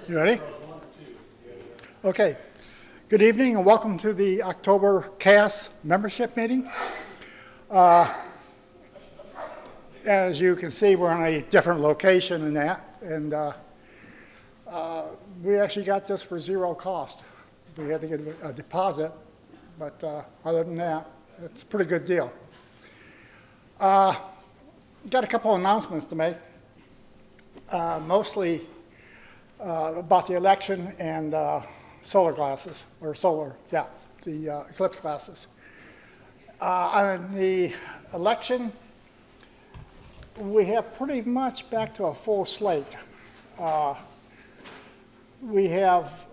You ready? Okay. Good evening and welcome to the October CAS membership meeting. As you can see, we're on a different location than that, and we actually got this for zero cost. We had to get a deposit, but other than that, it's a pretty good deal. Got a couple of announcements to make, mostly about the election and solar glasses, or solar, yeah, the eclipse glasses. On the election, we have pretty much back to a full slate. We have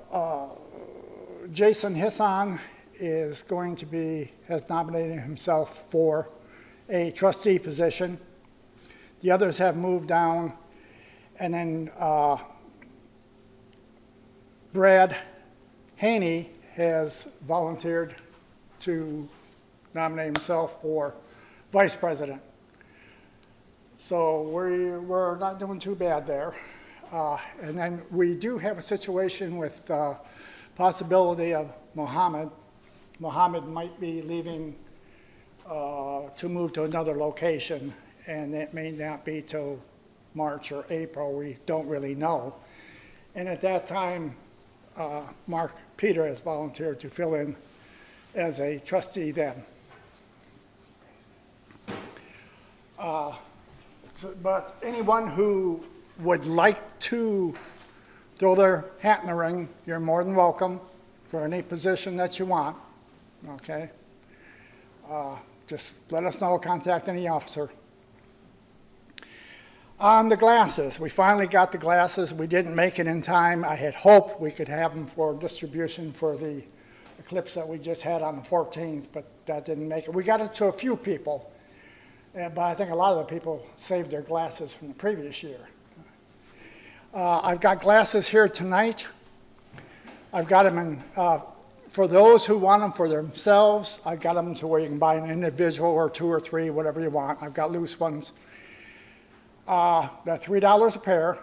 Jason Hisson has nominated himself for a trustee position. The others have moved down, and then Brad Haney has volunteered to nominate himself for vice president. So we're not doing too bad there. And then we do have a situation with possibility of Mohammed. Mohammed might be leaving to move to another location, and it may not be till March or April. We don't really know. And at that time, Mark Peter has volunteered to fill in as a trustee then. But anyone who would like to throw their hat in the ring, you're more than welcome for any position that you want, okay? Just let us know, contact any officer. On the glasses, we finally got the glasses. We didn't make it in time. I had hoped we could have them for distribution for the eclipse that we just had on the 14th, but that didn't make it. We got it to a few people, but I think a lot of the people saved their glasses from the previous year. I've got glasses here tonight. I've got them in, for those who want them for themselves, I've got them to where you can buy an individual or two or three, whatever you want. I've got loose ones. They're $3 a pair.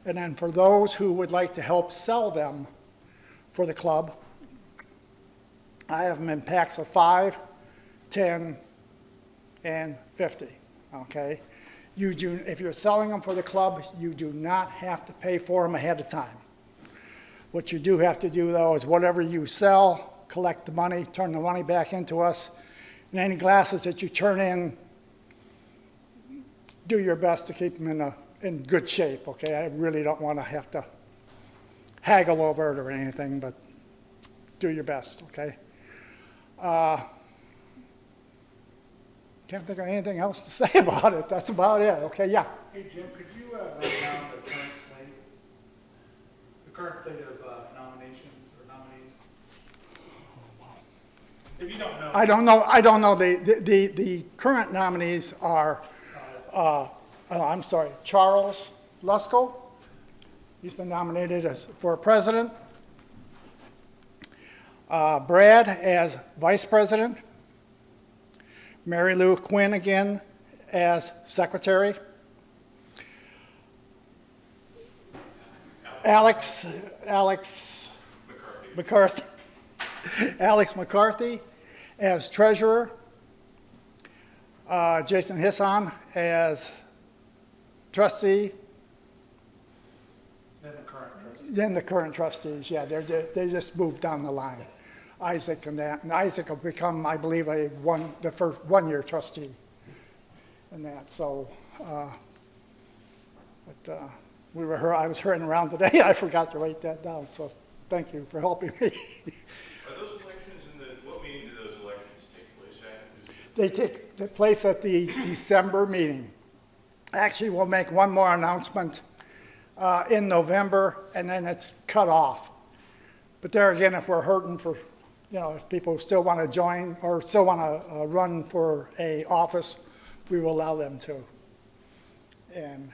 And then for those who would like to help sell them for the club, I have them in packs of 5, 10, and 50, okay? If you're selling them for the club, you do not have to pay for them ahead of time. What you do have to do, though, is whatever you sell, collect the money, turn the money back into us, and any glasses that you turn in, do your best to keep them in good shape, okay? I really don't want to have to haggle over it or anything, but do your best, okay? Can't think of anything else to say about it. That's about it. Okay, yeah. Hey, Jim, could you run down the current slate of nominations or nominees? If you don't know. I don't know. The current nominees are, I'm sorry, Charles Lusko. He's been nominated for president. Brad as vice president. Mary Lou Quinn again as secretary. Alex McCarthy as treasurer. Jason Hisson as trustee. Then the current trustees, yeah, they just moved down the line. Isaac and that, and Isaac will become, I believe, the first one-year trustee and that. So, I was hurrying around today. I forgot to write that down. So, thank you for helping me. Are those elections what meeting do those elections take place at? They take place at the December meeting. Actually, we'll make one more announcement in November, and then it's cut off. But there again, if we're hurting for, if people still want to join or still want to run for a office, we will allow them to. And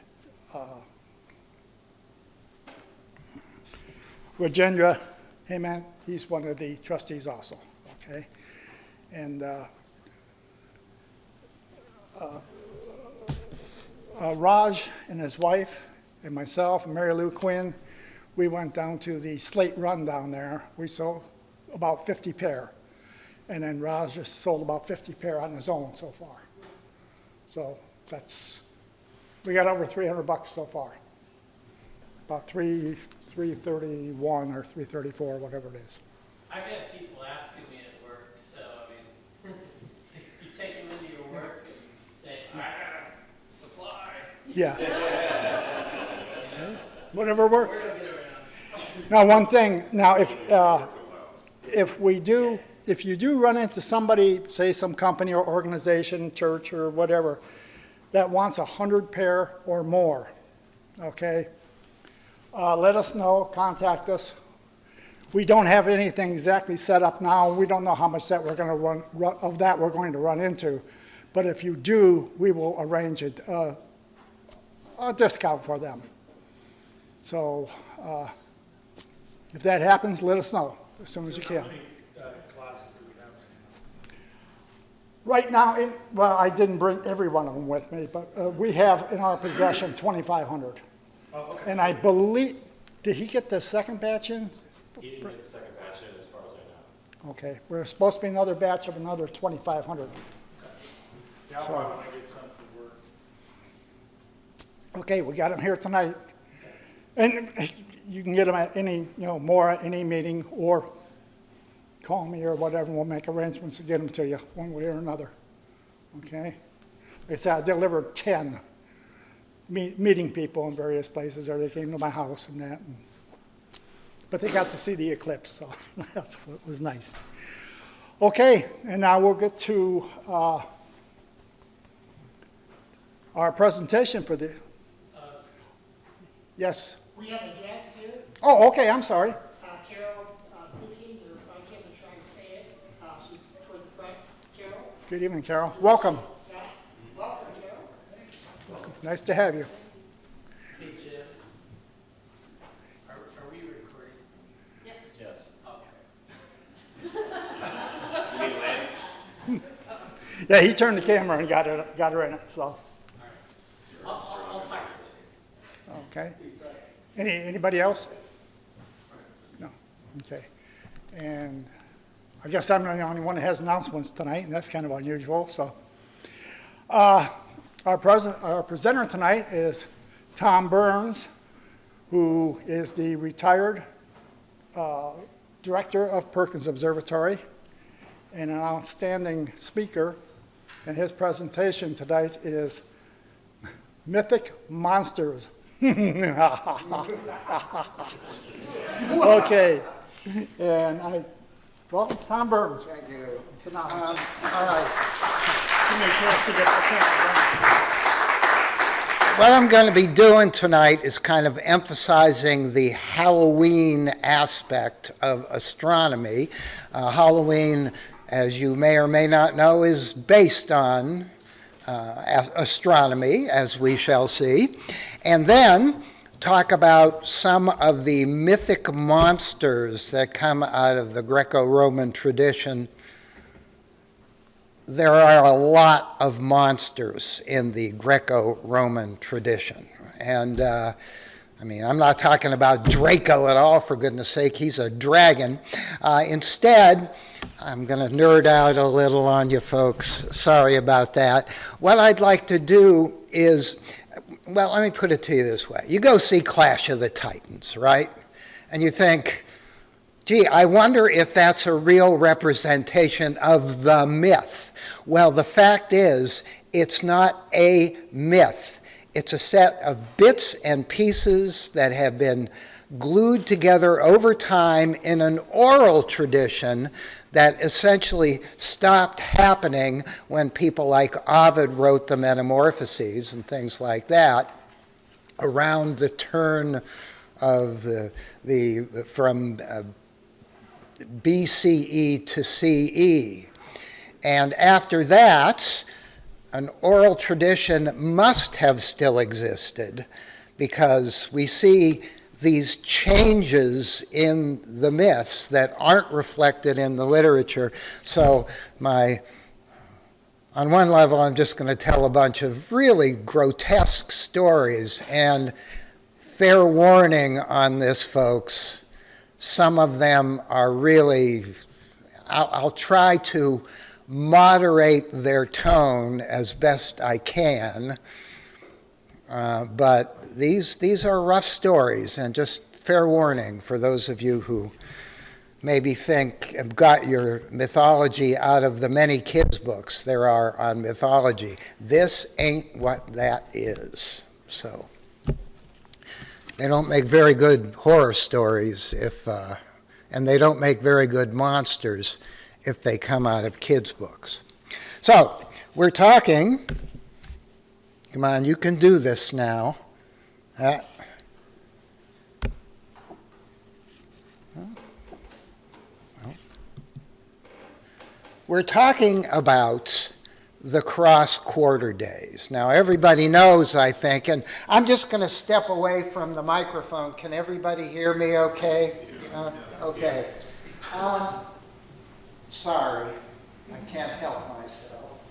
Rajendra, hey man, he's one of the trustees also, okay? And Raj and his wife and myself and Mary Lou Quinn, we went down to the Slate Run down there. We sold about 50 pair. And then Roz just sold about 50 pair on his own so far. So we got over $300 so far. About 331 or 334, whatever it is. I've had people asking me at work, so I mean, you take them into your work and say, I got a supply. Yeah. Whatever works. Word will get around. Now, one thing, now if you do run into somebody, say some company or organization, church or whatever, that wants 100 pair or more, okay? Let us know, contact us. We don't have anything exactly set up now. We don't know how much that we're going to we're going to run into. But if you do, we will arrange a discount for them. So if that happens, let us know as soon as you can. How many classes do we have? Right now, well, I didn't bring every one of them with me, but we have in our possession 2,500. Oh, okay. And I believe, did he get the second batch in? He didn't get the second batch in as far as I know. Okay, we're supposed to be another batch of another 2,500. Yeah, I'll probably want to get some for work. Okay, we got them here tonight. And you can get them at any, more at any meeting, or call me or whatever, and we'll make arrangements to get them to you one way or another. Okay? Like I said, I delivered 10 meeting people in various places, or they came to my house and that. But they got to see the eclipse, so that's what was nice. Okay, and now we'll get to our presentation for the, yes. We have a guest here, Oh, okay, I'm sorry. Carol Mickey, or I can't even try to say it. She's toward the front. Carol? Good evening, Carol. Welcome. Yeah. Welcome, Carol. Nice to have you. Hey, Jim. Are we recording? Yes. Okay. You mean Lance? Yeah, he turned the camera and got her in it, so, I'll talk to you later. okay. Anybody else? No, okay. And I guess I'm the only one that has announcements tonight, and that's kind of unusual, so. Our presenter tonight is Tom Burns, who is the retired director of Perkins Observatory and an outstanding speaker. And his presentation tonight is Mythic Monsters. Okay. And welcome, Tom Burns. Thank you. It's an honor. All right. Give me a chance to get the camera. What I'm going to be doing tonight is kind of emphasizing the Halloween aspect of astronomy. Halloween, as you may or may not know, is based on astronomy, as we shall see. And then talk about some of the mythic monsters that come out of the Greco-Roman tradition. There are a lot of monsters in the Greco-Roman tradition. And I'm not talking about Draco at all, for goodness sake, he's a dragon. Instead, I'm going to nerd out a little on you folks. Sorry about that. What I'd like to do is, well, let me put it to you this way. You go see Clash of the Titans, right? And you think, gee, I wonder if that's a real representation of the myth. Well, the fact is, it's not a myth. It's a set of bits and pieces that have been glued together over time in an oral tradition that essentially stopped happening when people like Ovid wrote the Metamorphoses and things like that around the turn of from BCE to CE. And after that, an oral tradition must have still existed because we see these changes in the myths that aren't reflected in the literature. So on one level, I'm just going to tell a bunch of really grotesque stories, and fair warning on this, folks. Some of them are really, I'll try to moderate their tone as best I can, but these are rough stories, and just fair warning for those of you who maybe think have got your mythology out of the many kids' books there are on mythology. This ain't what that is. So they don't make very good horror stories and they don't make very good monsters if they come out of kids' books. So we're talking, come on, you can do this now. We're talking about the cross-quarter days. Now, everybody knows, I think, and I'm just going to step away from the microphone. Can everybody hear me okay? Okay. Sorry, I can't help myself.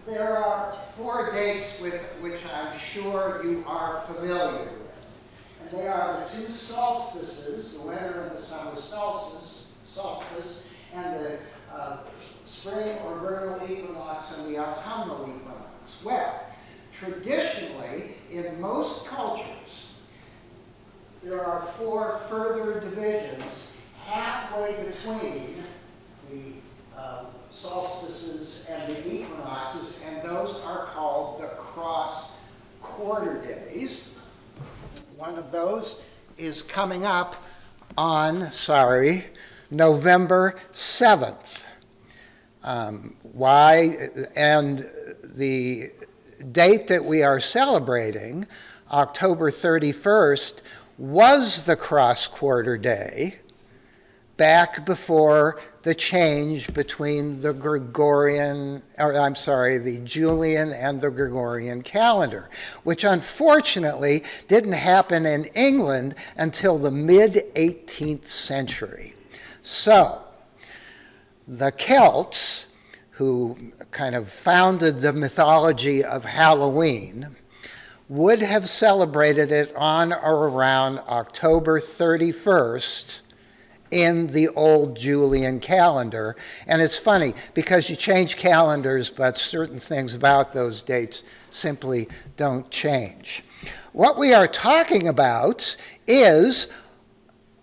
There are 4 dates with which I'm sure you are familiar with. And they are the 2 solstices, the winter and the summer solstice, and the spring or vernal equinox and the autumnal equinox. Well, traditionally, in most cultures, there are 4 further divisions halfway between the solstices and the equinoxes, and those are called the cross-quarter days. One of those is coming up on, November 7th. Why? And the date that we are celebrating, October 31st, was the cross-quarter day back before the change between the Julian and the Gregorian calendar, which unfortunately didn't happen in England until the mid-18th century. So, the Celts, who kind of founded the mythology of Halloween, would have celebrated it on or around October 31st in the old Julian calendar. And it's funny, because you change calendars, but certain things about those dates simply don't change. What we are talking about is,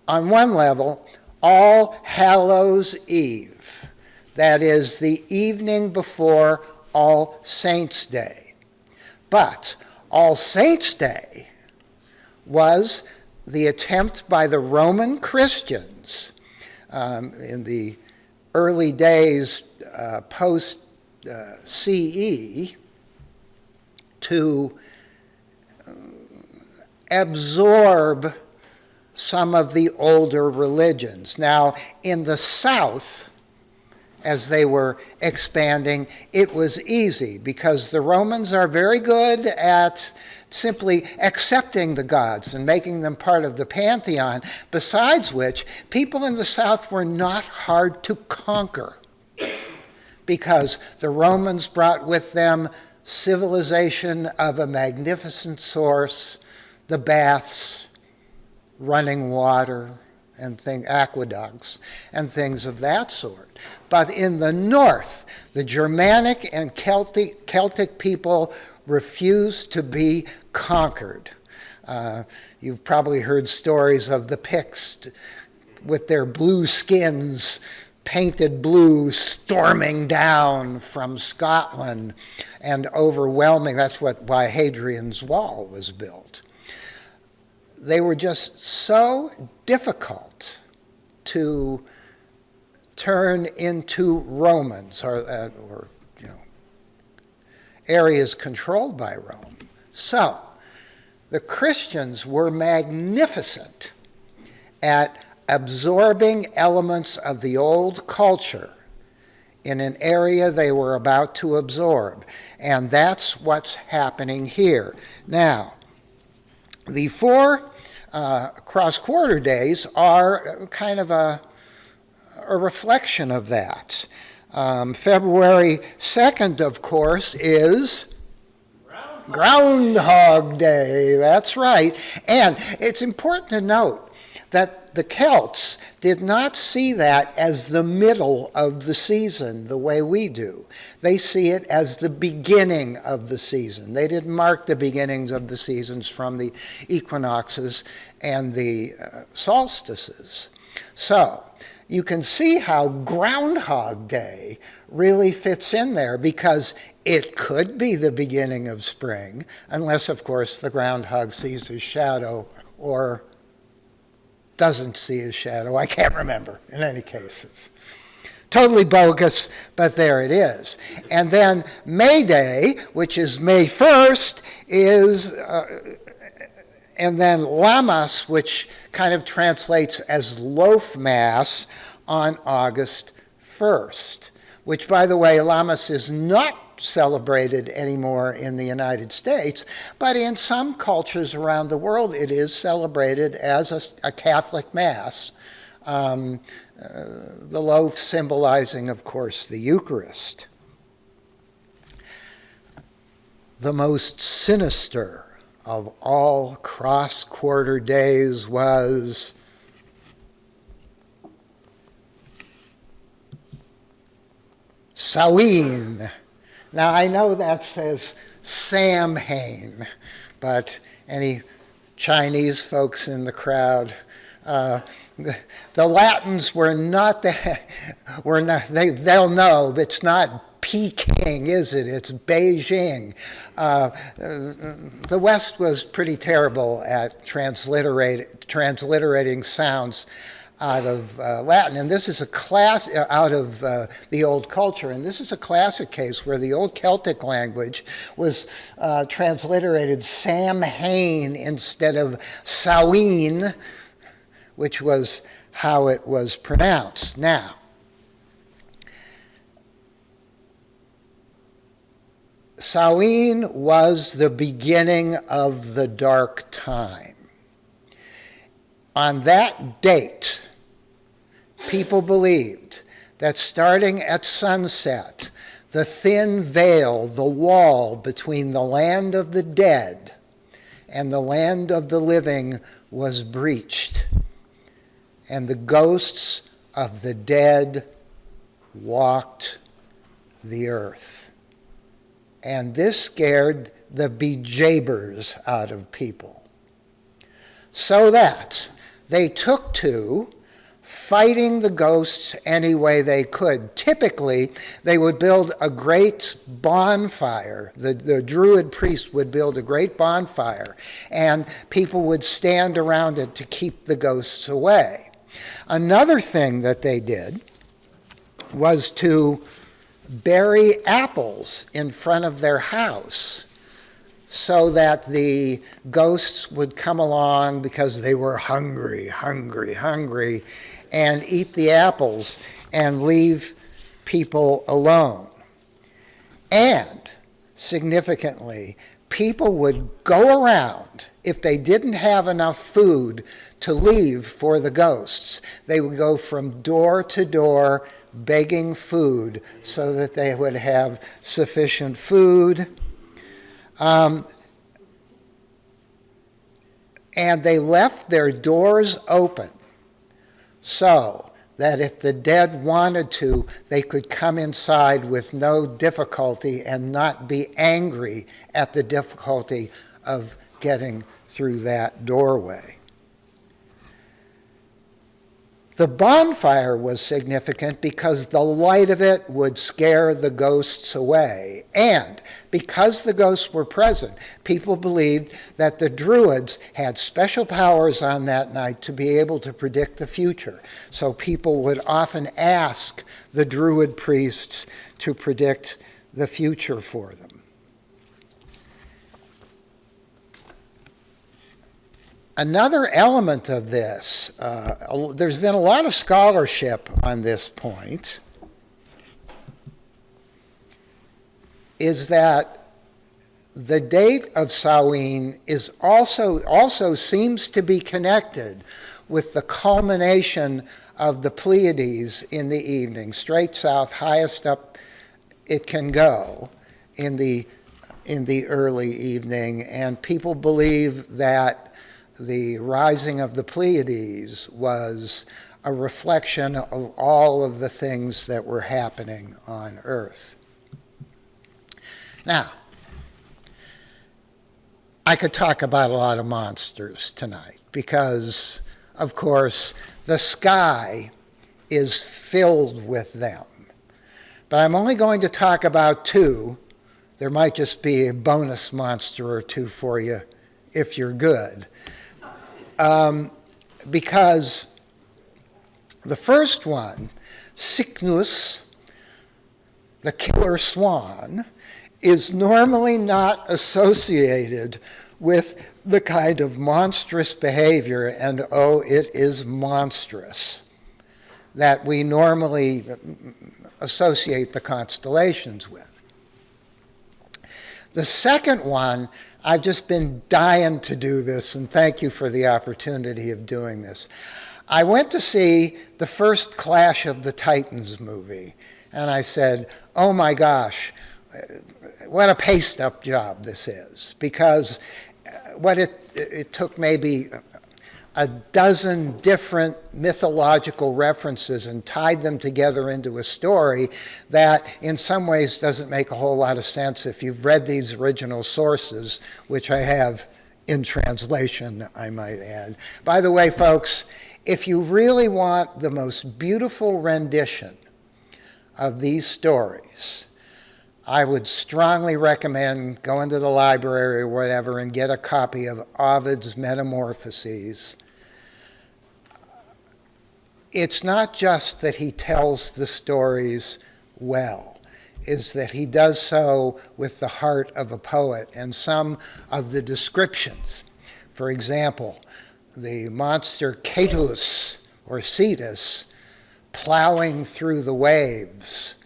on one level, All Hallows Eve. That is the evening before All Saints' Day. But All Saints' Day was the attempt by the Roman Christians in the early days post-CE to absorb some of the older religions. Now, in the South, as they were expanding, it was easy because the Romans are very good at simply accepting the gods and making them part of the pantheon, besides which people in the South were not hard to conquer because the Romans brought with them civilization of a magnificent source, the baths, running water, and aqueducts, and things of that sort. But in the north, the Germanic and Celtic people refused to be conquered. You've probably heard stories of the Picts with their blue skins painted blue, storming down from Scotland and overwhelming. That's why Hadrian's Wall was built. They were just so difficult to turn into Romans or areas controlled by Rome. So the Christians were magnificent at absorbing elements of the old culture in an area they were about to absorb. And that's what's happening here. Now, the 4 cross-quarter days are kind of a reflection of that. February 2nd, of course, is Groundhog Day, that's right. And it's important to note that the Celts did not see that as the middle of the season the way we do. They see it as the beginning of the season. They didn't mark the beginnings of the seasons from the equinoxes and the solstices. So you can see how Groundhog Day really fits in there, because it could be the beginning of spring, unless, of course, the groundhog sees his shadow or doesn't see his shadow. I can't remember. In any case, it's totally bogus, but there it is. And then May Day, which is May 1st, is, and then Lammas, which kind of translates as Loaf Mass, on August 1st, which, by the way, Lammas is not celebrated anymore in the United States, but in some cultures around the world it is celebrated as a Catholic Mass, the loaf symbolizing, of course, the Eucharist. The most sinister of all cross-quarter days was Samhain. Now, I know that says Samhain, but any Chinese folks in the crowd, the Latins were not they'll know, but it's not Peking, is it? It's Beijing. The West was pretty terrible at transliterating sounds out of Latin, and this is a class out of the old culture, and this is a classic case where the old Celtic language was transliterated Samhain instead of Samhain, which was how it was pronounced. Now, Samhain was the beginning of the dark time. On that date, people believed that starting at sunset, the thin veil, the wall between the land of the dead and the land of the living was breached, and the ghosts of the dead walked the earth. And this scared the bejabbers out of people, so that they took to fighting the ghosts any way they could. Typically, they would build a great bonfire. The Druid priest would build a great bonfire, and people would stand around it to keep the ghosts away. Another thing that they did was to bury apples in front of their house, so that the ghosts would come along because they were hungry, and eat the apples and leave people alone. And, significantly, people would go around, if they didn't have enough food to leave for the ghosts, they would go from door to door begging food so that they would have sufficient food. And they left their doors open so that if the dead wanted to, they could come inside with no difficulty and not be angry at the difficulty of getting through that doorway. The bonfire was significant because the light of it would scare the ghosts away. And because the ghosts were present, people believed that the Druids had special powers on that night to be able to predict the future. So people would often ask the Druid priests to predict the future for them. Another element of this, there's been a lot of scholarship on this point, is that the date of Samhain is also seems to be connected with the culmination of the Pleiades in the evening, straight south, highest up it can go in the in the early evening, and people believe that the rising of the Pleiades was a reflection of all of the things that were happening on Earth. Now, I could talk about a lot of monsters tonight because, of course, the sky is filled with them. But I'm only going to talk about two. There might just be a bonus monster or two for you if you're good. Because the first one, Cygnus, the killer swan, is normally not associated with the kind of monstrous behavior, and oh, it is monstrous, that we normally associate the constellations with. The second one, I've just been dying to do this, and thank you for the opportunity of doing this. I went to see the first Clash of the Titans movie, and I said, oh my gosh, what a paste-up job this is, because it took maybe a dozen different mythological references and tied them together into a story that in some ways doesn't make a whole lot of sense if you've read these original sources, which I have in translation, I might add. By the way, folks, if you really want the most beautiful rendition of these stories, I would strongly recommend going to the library or whatever and get a copy of Ovid's Metamorphoses. It's not just that he tells the stories well, is that he does so with the heart of a poet, and some of the descriptions. For example, the monster Cetus or Cetus plowing through the waves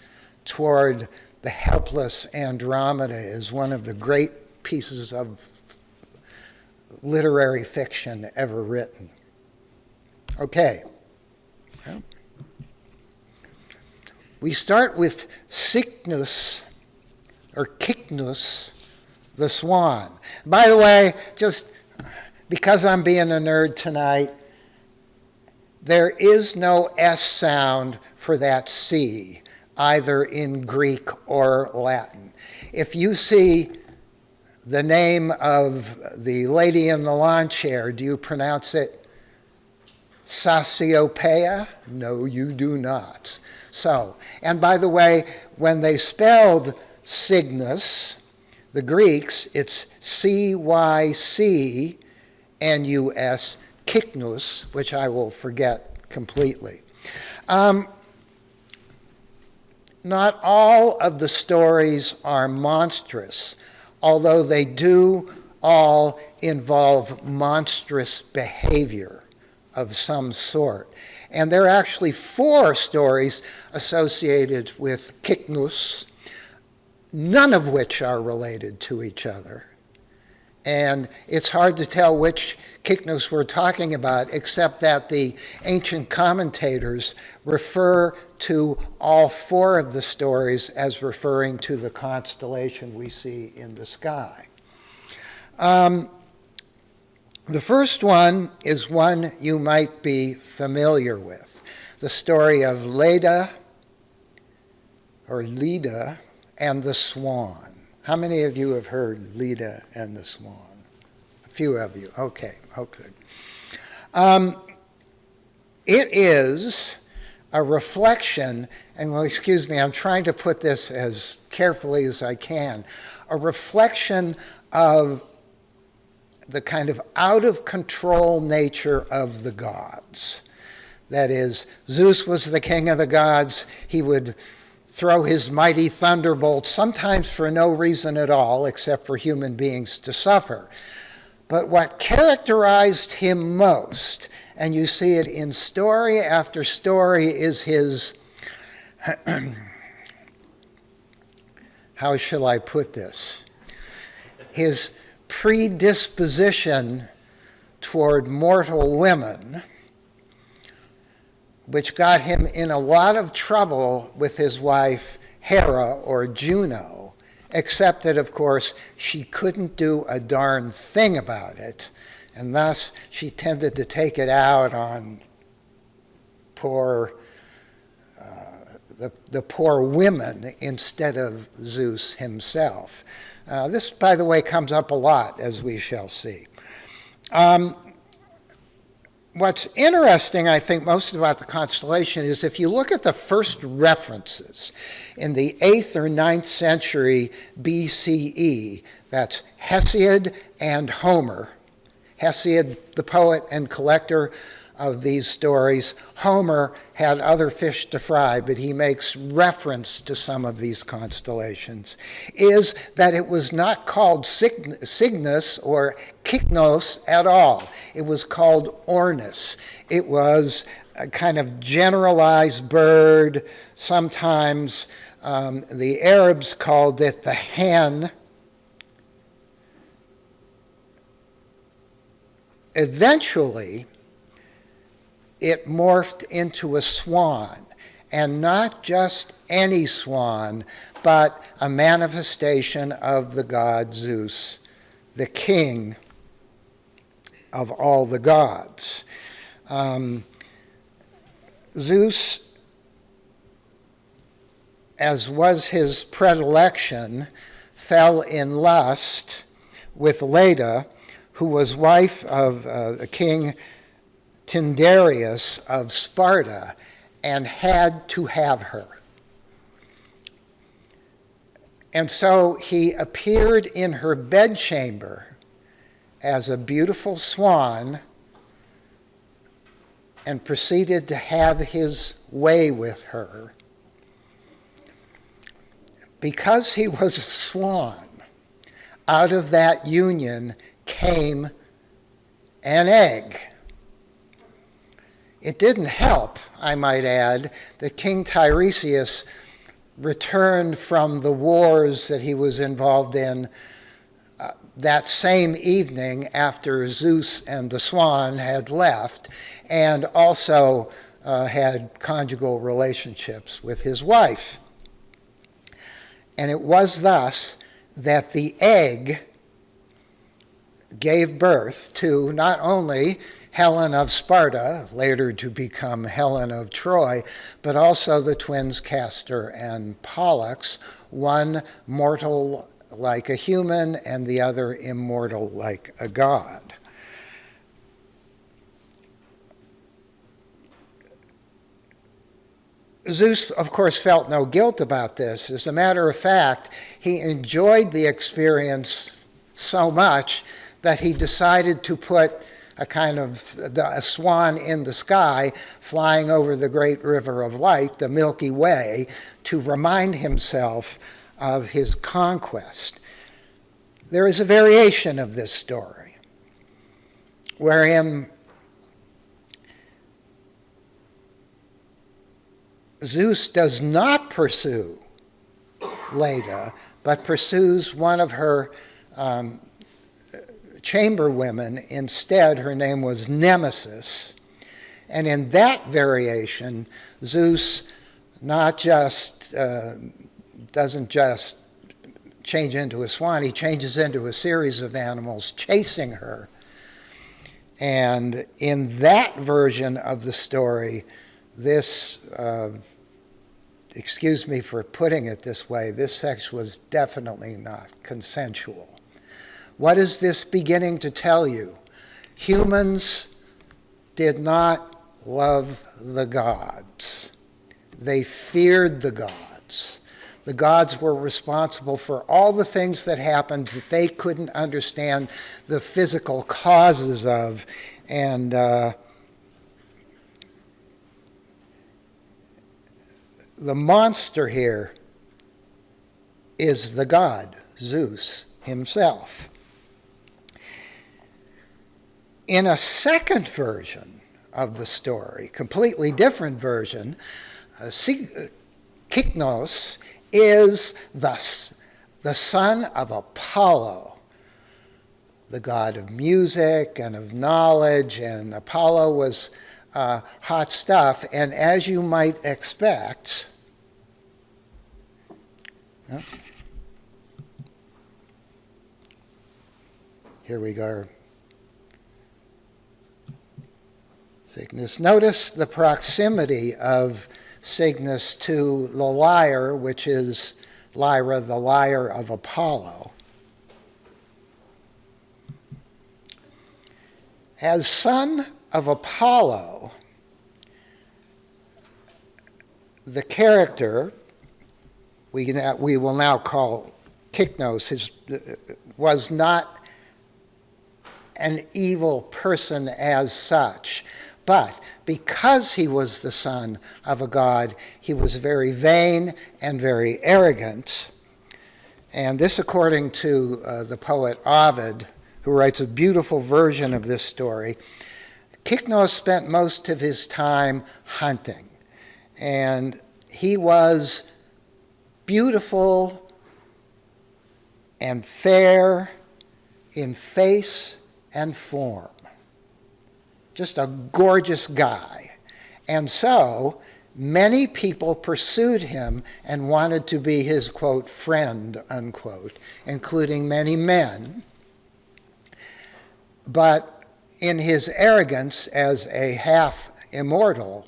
toward the helpless Andromeda is one of the great pieces of literary fiction ever written. Okay. Well, we start with Cygnus, or Cygnus, the swan. By the way, just because I'm being a nerd tonight, there is no S sound for that C, either in Greek or Latin. If you see the name of the lady in the lawn chair, do you pronounce it Cassiopeia? No, you do not. So, and by the way, when they spelled Cygnus, the Greeks, it's C-Y-C-N-U-S, Cygnus, which I will forget completely. Not all of the stories are monstrous, although they do all involve monstrous behavior of some sort. And there are actually 4 stories associated with Cygnus, none of which are related to each other. And it's hard to tell which Cygnus we're talking about, except that the ancient commentators refer to all 4 of the stories as referring to the constellation we see in the sky. The first one is one you might be familiar with, the story of Leda and the Swan. How many of you have heard Leda and the Swan? A few of you. Okay, good. It is a reflection, and well, excuse me, I'm trying to put this as carefully as I can, a reflection of the kind of out-of-control nature of the gods. That is, Zeus was the king of the gods. He would throw his mighty thunderbolts, sometimes for no reason at all, except for human beings to suffer. But what characterized him most, and you see it in story after story, is his, how shall I put this? His predisposition toward mortal women, which got him in a lot of trouble with his wife Hera, or Juno, except that, of course, she couldn't do a darn thing about it, and thus she tended to take it out on the poor women instead of Zeus himself. This, by the way, comes up a lot, as we shall see. What's interesting, I think, most about the constellation is if you look at the first references in the 8th or 9th century BCE, that's Hesiod and Homer. Hesiod, the poet and collector of these stories. Homer had other fish to fry, but he makes reference to some of these constellations, is that it was not called Cygnus or Kyknos at all. It was called Ornis. It was a kind of generalized bird. Sometimes the Arabs called it the hen. Eventually, it morphed into a swan, and not just any swan, but a manifestation of the god Zeus, the king of all the gods. Zeus, as was his predilection, fell in lust with Leda, who was wife of the king Tyndareus of Sparta, and had to have her. And so he appeared in her bedchamber as a beautiful swan and proceeded to have his way with her. Because he was a swan, out of that union came an egg. It didn't help, I might add, that King Tiresias returned from the wars that he was involved in that same evening after Zeus and the swan had left, and also had conjugal relationships with his wife. And it was thus that the egg gave birth to not only Helen of Sparta, later to become Helen of Troy, but also the twins Castor and Pollux, one mortal like a human and the other immortal like a god. Zeus, of course, felt no guilt about this. As a matter of fact, he enjoyed the experience so much that he decided to put a swan in the sky flying over the great river of light, the Milky Way, to remind himself of his conquest. There is a variation of this story wherein Zeus does not pursue Leda, but pursues one of her chamber women instead. Her name was Nemesis. And in that variation, Zeus not just doesn't just change into a swan, he changes into a series of animals chasing her. And in that version of the story, this, excuse me for putting it this way, this sex was definitely not consensual. What is this beginning to tell you? Humans did not love the gods. They feared the gods. The gods were responsible for all the things that happened that they couldn't understand the physical causes of. And the monster here is the god, Zeus himself. In a second version of the story, completely different version, Kyknos is the son of Apollo, the god of music and of knowledge, and Apollo was hot stuff, and as you might expect, here we go. Cygnus. Notice the proximity of Cygnus to the lyre, which is Lyra, the lyre of Apollo. As son of Apollo, the character we will now call Kyknos was not an evil person as such, but because he was the son of a god, he was very vain and very arrogant. And this, according to the poet Ovid, who writes a beautiful version of this story, Kyknos spent most of his time hunting. And he was beautiful and fair in face and form. Just a gorgeous guy. And so many people pursued him and wanted to be his, quote, friend, unquote, including many men. But in his arrogance as a half-immortal,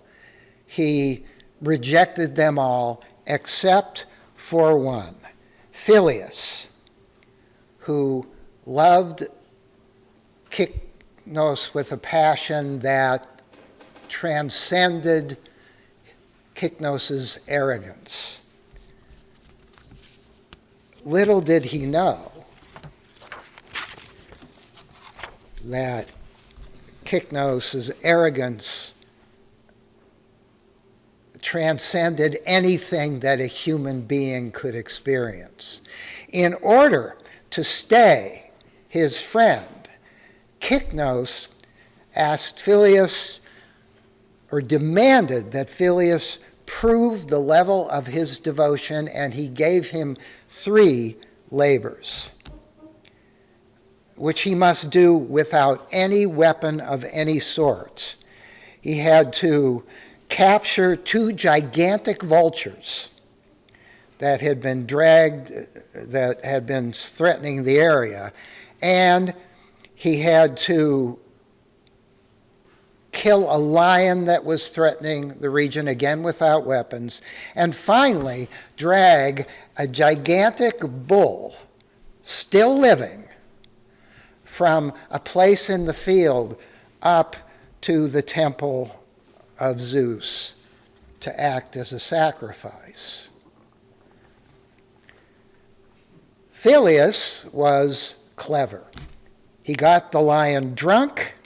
he rejected them all except for one, Phileus, who loved Kyknos with a passion that transcended Kyknos' arrogance. Little did he know that Kyknos' arrogance transcended anything that a human being could experience. In order to stay his friend, Kyknos asked Phileus, or demanded that Phileus prove the level of his devotion, and he gave him 3 labors, which he must do without any weapon of any sort. He had to capture 2 gigantic vultures that had been threatening the area, and he had to kill a lion that was threatening the region, again without weapons, and finally drag a gigantic bull, still living, from a place in the field up to the temple of Zeus to act as a sacrifice. Phileus was clever. He got the lion drunk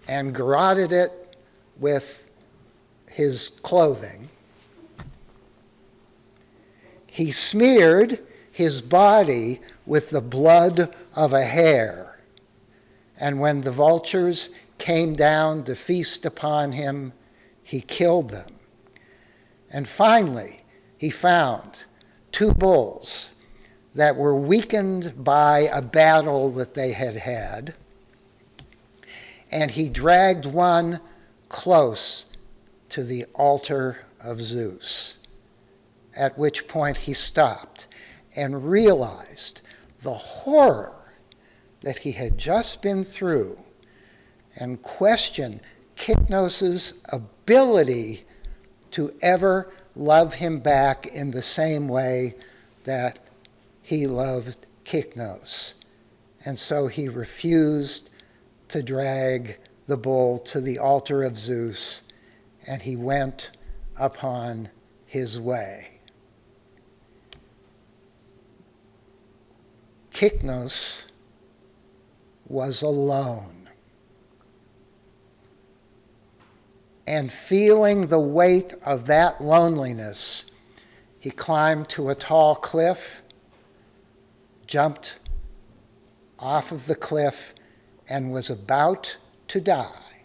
and garroted it with his clothing. He smeared his body with the blood of a hare, and when the vultures came down to feast upon him, he killed them. And finally, he found 2 bulls that were weakened by a battle that they had had, and he dragged one close to the altar of Zeus, at which point he stopped and realized the horror that he had just been through and questioned Kyknos' ability to ever love him back in the same way that he loved Kyknos. And so he refused to drag the bull to the altar of Zeus, and he went upon his way. Kyknos was alone, and feeling the weight of that loneliness, he climbed to a tall cliff, jumped off of the cliff, and was about to die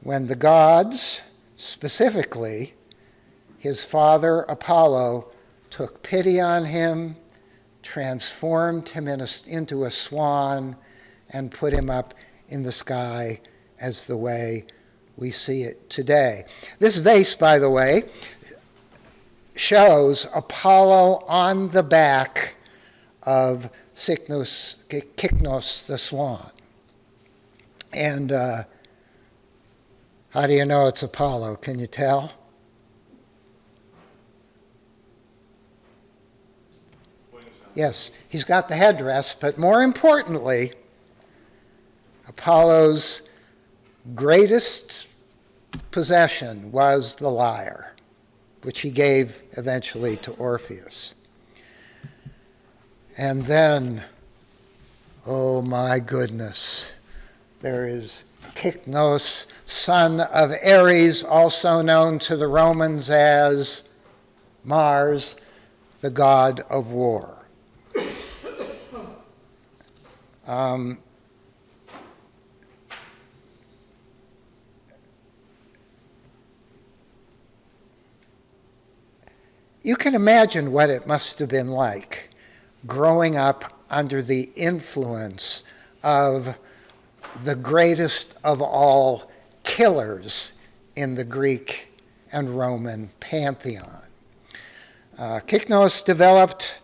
when the gods, specifically his father Apollo, took pity on him, transformed him into a swan, and put him up in the sky as the way we see it today. This vase, by the way, shows Apollo on the back of Kychnos the swan. And how do you know it's Apollo? Can you tell? Yes, he's got the headdress, but more importantly, Apollo's greatest possession was the lyre, which he gave eventually to Orpheus. And then, oh my goodness, there is Kychnos, son of Ares, also known to the Romans as Mars, the god of war. You can imagine what it must have been like growing up under the influence of the greatest of all killers in the Greek and Roman pantheon. Kychnos developed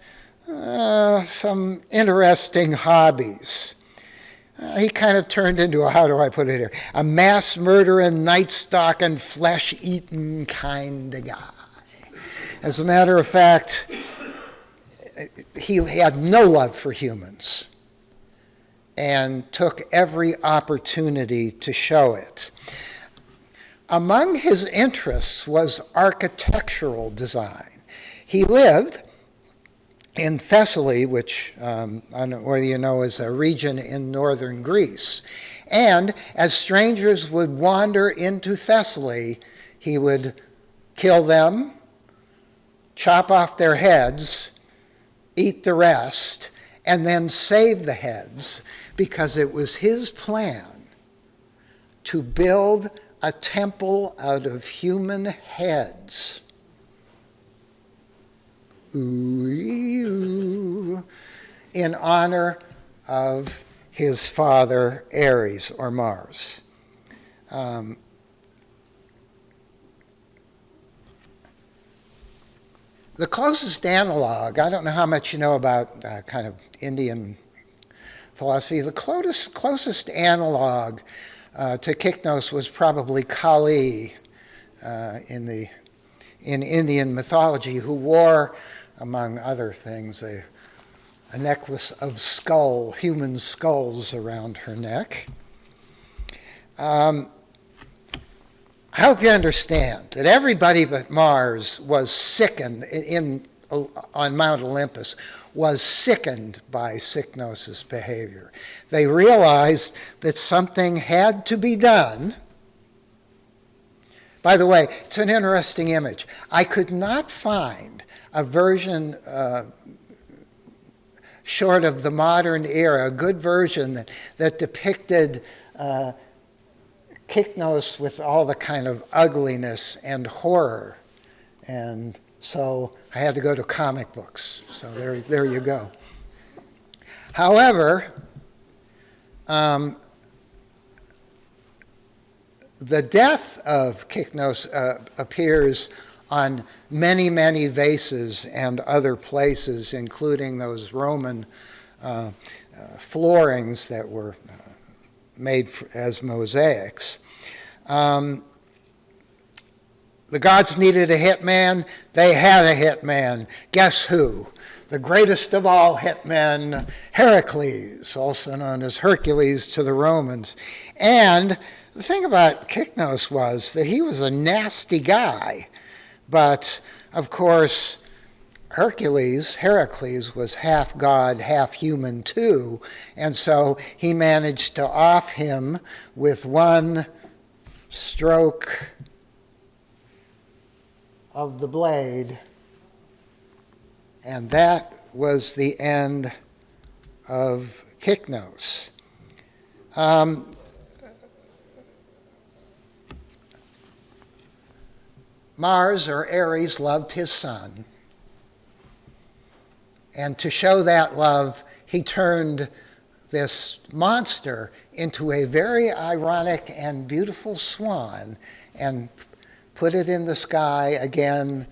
some interesting hobbies. He kind of turned into how do I put it here, a mass murdering, night-stalking, flesh-eating kind of guy. As a matter of fact, he had no love for humans and took every opportunity to show it. Among his interests was architectural design. He lived in Thessaly, which I don't know whether you know is a region in northern Greece. And as strangers would wander into Thessaly, he would kill them, chop off their heads, eat the rest, and then save the heads, because it was his plan to build a temple out of human heads. Ooh, in honor of his father Ares, or Mars. The closest analog, I don't know how much you know about kind of Indian philosophy, the closest analog to Kychnos was probably Kali in Indian mythology, who wore, among other things, a necklace of human skulls around her neck. I hope you understand that everybody but Mars was sickened on Mount Olympus, was sickened by Kychnos' behavior. They realized that something had to be done. By the way, it's an interesting image. I could not find a version short of the modern era, a good version that depicted Kychnos with all the kind of ugliness and horror. And so I had to go to comic books. So there you go. However, the death of Kychnos appears on many, many vases and other places, including those Roman floorings that were made as mosaics. The gods needed a hitman. They had a hitman. Guess who? The greatest of all hitmen, Heracles, also known as Hercules to the Romans. And the thing about Kychnos was that he was a nasty guy. But, of course, Heracles was half god, half human too, and so he managed to off him with one stroke of the blade, and that was the end of Kychnos. Mars, or Ares, loved his son. And to show that love, he turned this monster into a very ironic and beautiful swan and put it in the sky again,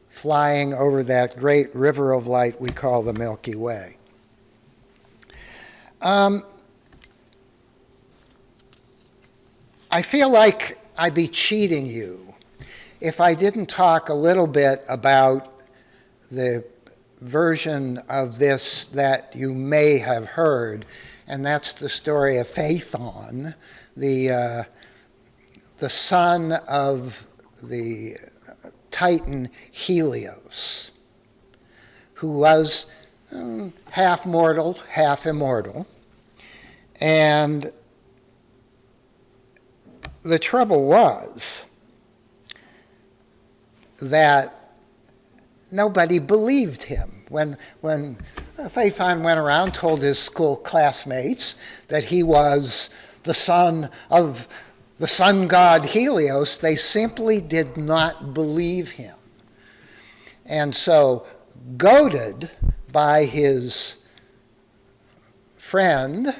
flying over that great river of light we call the Milky Way. I feel like I'd be cheating you if I didn't talk a little bit about the version of this that you may have heard, and that's the story of Phaethon, the son of the Titan Helios, who was half mortal, half immortal. And the trouble was that nobody believed him. When Phaethon went around, told his school classmates that he was the son of the sun god Helios, they simply did not believe him. And so, goaded by his friend,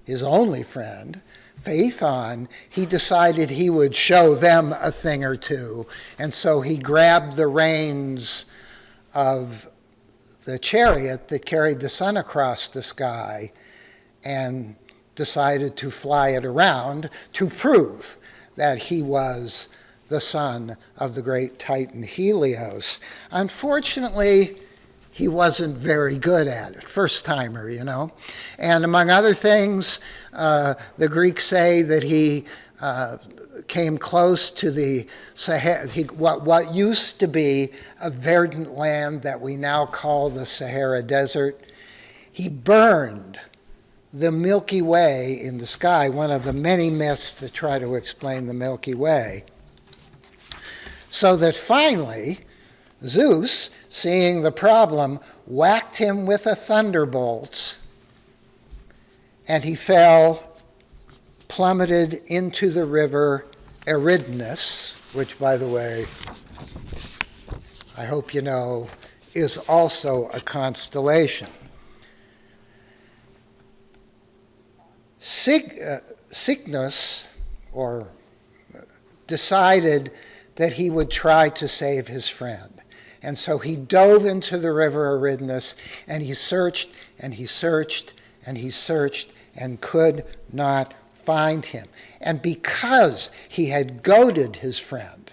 his only friend, Phaethon, he decided he would show them a thing or two. And so he grabbed the reins of the chariot that carried the sun across the sky and decided to fly it around to prove that he was the son of the great Titan Helios. Unfortunately, he wasn't very good at it. First timer, you know. And among other things, the Greeks say that he came close to the Sahara, what used to be a verdant land that we now call the Sahara Desert. He burned the Milky Way in the sky, one of the many myths that try to explain the Milky Way. So that finally, Zeus, seeing the problem, whacked him with a thunderbolt, and he fell, plummeted into the river Eridanus, which, by the way, I hope you know, is also a constellation. Cycnus, decided that he would try to save his friend. And so he dove into the river Eridanus, and he searched, and he searched, and he searched, and could not find him. And because he had goaded his friend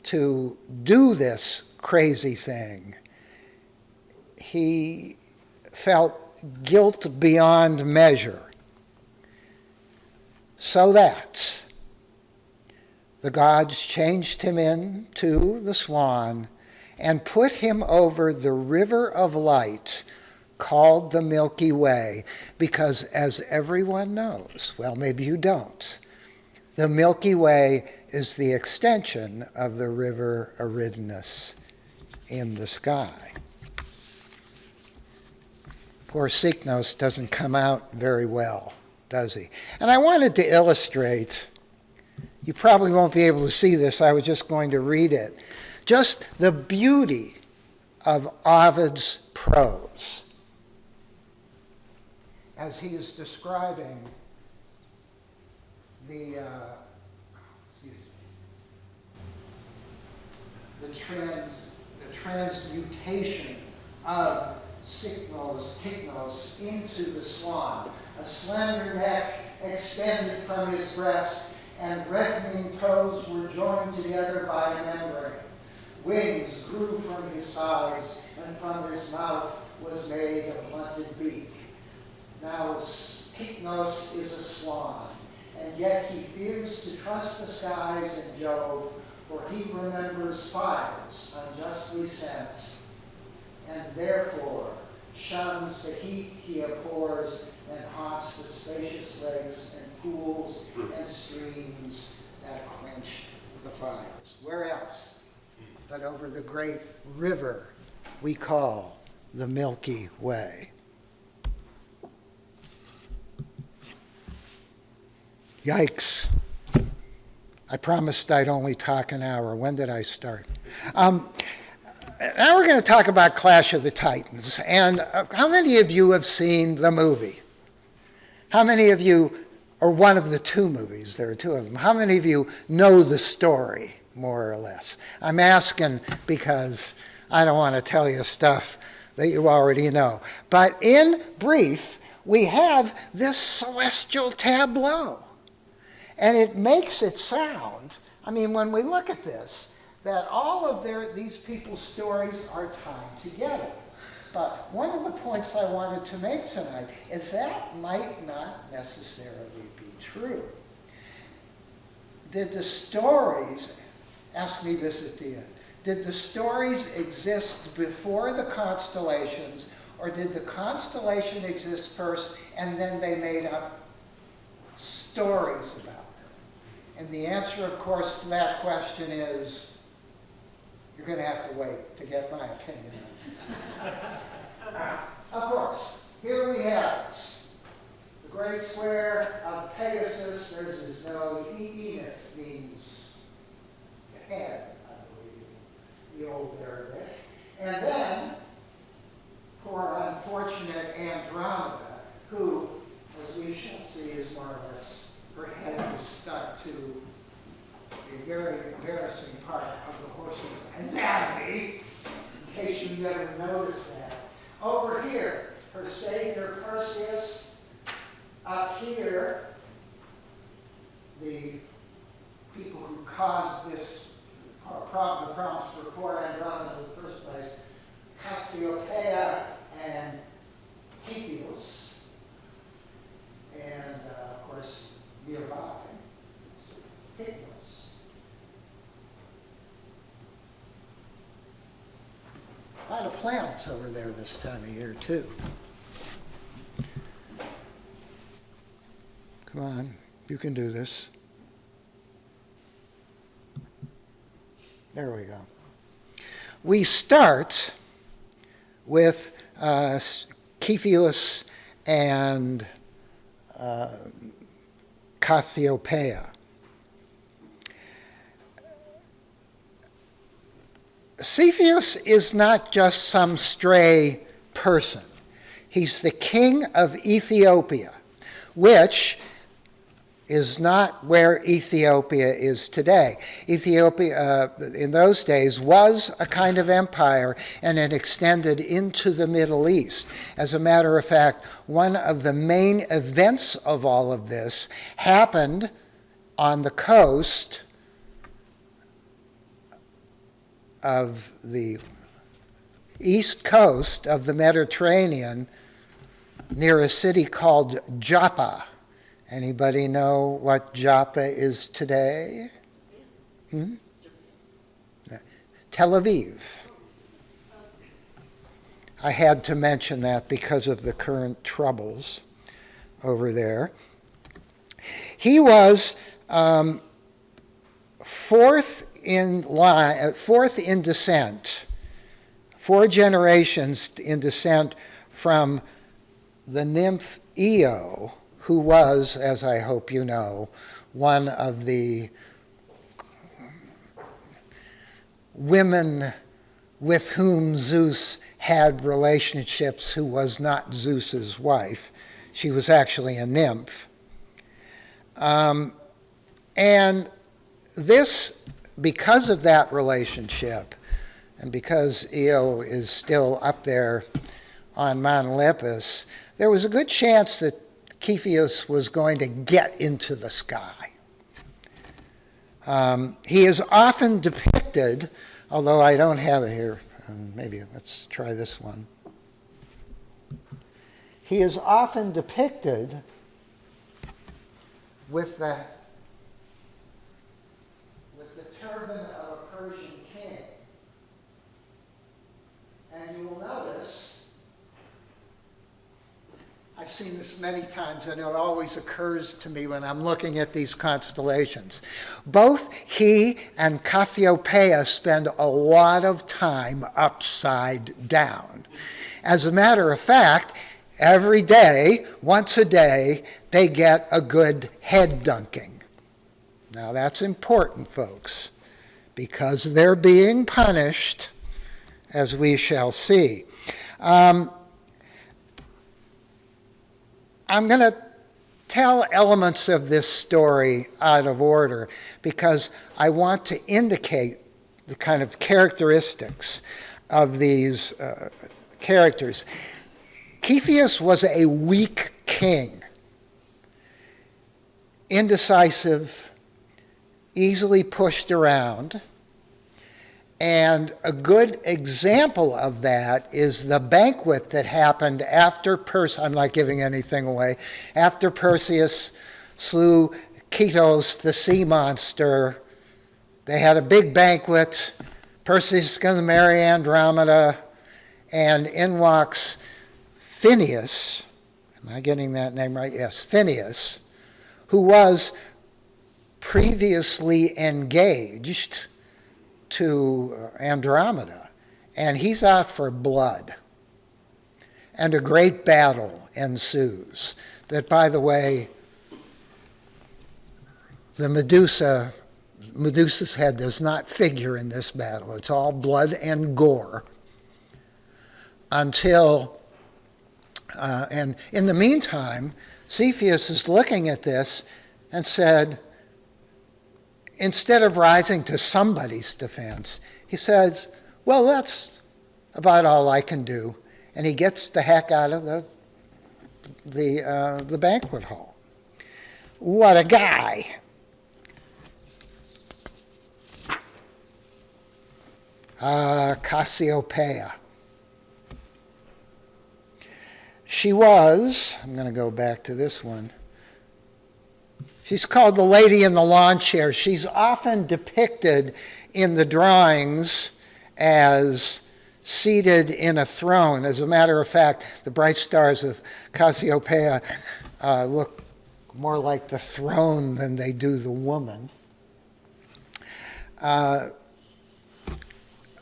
to do this crazy thing, he felt guilt beyond measure, so that the gods changed him into the swan and put him over the river of light called the Milky Way, because as everyone knows, well, maybe you don't, the Milky Way is the extension of the river Eridanus in the sky. Poor Cycnos doesn't come out very well, does he? And I wanted to illustrate, you probably won't be able to see this, I was just going to read it, just the beauty of Ovid's prose as he is describing the transmutation of Cycnos into the swan. A slender neck extended from his breast, and reddening toes were joined together by a membrane. Wings grew from his sides, and from his mouth was made a blunted beak. Now Cycnos is a swan, and yet he fears to trust the skies and Jove, for he remembers fires unjustly sent, and therefore shuns the heat he abhors and haunts the spacious lakes and pools and streams that quench the fires. Where else but over the great river we call the Milky Way? Yikes. I promised I'd only talk an hour. When did I start? Now we're going to talk about Clash of the Titans. And how many of you have seen the movie? How many of you, or one of the two movies, there are two of them, how many of you know the story, more or less? I'm asking because I don't want to tell you stuff that you already know. But in brief, we have this celestial tableau. And it makes it sound, I mean, when we look at this, that all of these people's stories are tied together. But one of the points I wanted to make tonight is that might not necessarily be true. Did the stories, ask me this at the end, did the stories exist before the constellations, or did the constellation exist first and then they made up stories about them? And the answer, of course, to that question is, you're going to have to wait to get my opinion on it. Of course, here we have it. The great square of Pegasus. There's his nose. Enif means head, I believe, the old Arabic. And then, poor unfortunate Andromeda, who, as we shall see, is more or less, her head is stuck to a very embarrassing part of the horse's anatomy, in case you never noticed that. Over here, her savior Perseus. Up here, the people who caused this the problems for poor Andromeda in the first place, Cassiopeia and Cepheus. And, of course, nearby, Hypnos. A lot of planets over there this time of year, too. Come on, you can do this. There we go. We start with Cepheus and Cassiopeia. Cepheus is not just some stray person. He's the king of Ethiopia, which is not where Ethiopia is today. Ethiopia, in those days, was a kind of empire, and it extended into the Middle East. As a matter of fact, one of the main events of all of this happened on the coast of the east coast of the Mediterranean, near a city called Joppa. Anybody know what Joppa is today? Tel Aviv. I had to mention that because of the current troubles over there. He was fourth in descent, 4 generations in descent from the nymph Io, who was, as I hope you know, one of the women with whom Zeus had relationships, who was not Zeus's wife. She was actually a nymph. And this, because of that relationship, and because Io is still up there on Mount Olympus, there was a good chance that Cepheus was going to get into the sky. He is often depicted, although I don't have it here, maybe let's try this one. He is often depicted with the turban of a Persian king. And you will notice, I've seen this many times, and it always occurs to me when I'm looking at these constellations. Both he and Cassiopeia spend a lot of time upside down. As a matter of fact, every day, once a day, they get a good head dunking. Now that's important, folks, because they're being punished, as we shall see. I'm going to tell elements of this story out of order because I want to indicate the kind of characteristics of these characters. Cepheus was a weak king. Indecisive, easily pushed around. And a good example of that is the banquet that happened after I'm not giving anything away, after Perseus slew Ketos, the sea monster. They had a big banquet. Perseus is going to marry Andromeda, and in walks Phineus. Am I getting that name right? Yes, Phineus, who was previously engaged to Andromeda, and he's out for blood. And a great battle ensues. That, by the way, the Medusa's head does not figure in this battle. It's all blood and gore. Until, and in the meantime, Cepheus is looking at this and said, instead of rising to somebody's defense, he says, well, that's about all I can do. And he gets the heck out of the banquet hall. What a guy. Cassiopeia. She was, I'm going to go back to this one. She's called the lady in the lawn chair. She's often depicted in the drawings as seated in a throne. As a matter of fact, the bright stars of Cassiopeia look more like the throne than they do the woman.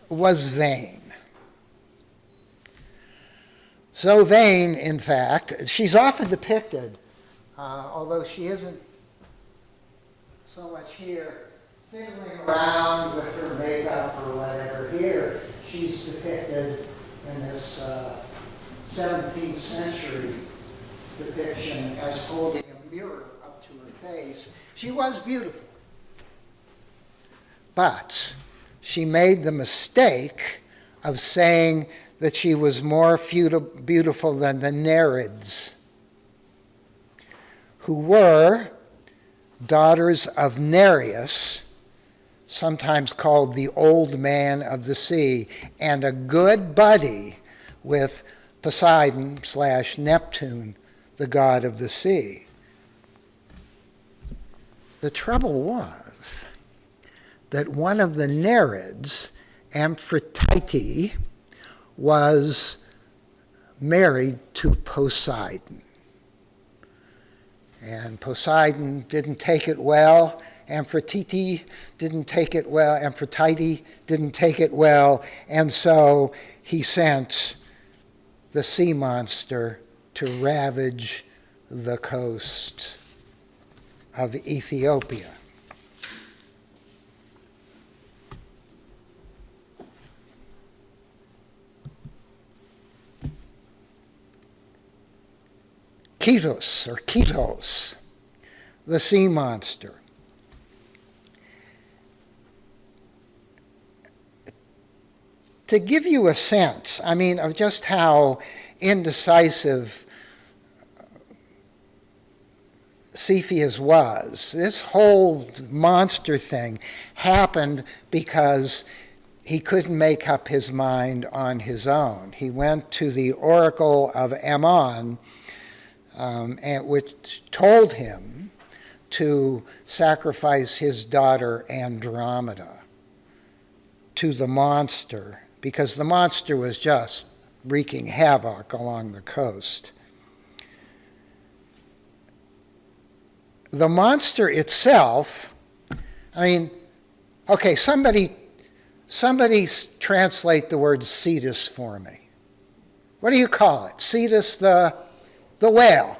Was vain. So vain, in fact, she's often depicted, although she isn't so much here, fiddling around with her makeup or whatever. Here, she's depicted in this 17th century depiction as holding a mirror up to her face. She was beautiful. But she made the mistake of saying that she was more beautiful than the Nereids, who were daughters of Nereus, sometimes called the Old Man of the Sea, and a good buddy with Poseidon/Neptune, the god of the sea. The trouble was that one of the Nereids, Amphitrite, was married to Poseidon. And Poseidon didn't take it well. Amphitrite didn't take it well. And so he sent the sea monster to ravage the coast of Ethiopia. Ketos, the sea monster. To give you a sense, of just how indecisive Cepheus was, this whole monster thing happened because he couldn't make up his mind on his own. He went to the oracle of Ammon, which told him to sacrifice his daughter Andromeda to the monster, because the monster was just wreaking havoc along the coast. The monster itself, somebody translate the word Cetus for me. What do you call it? Cetus the whale.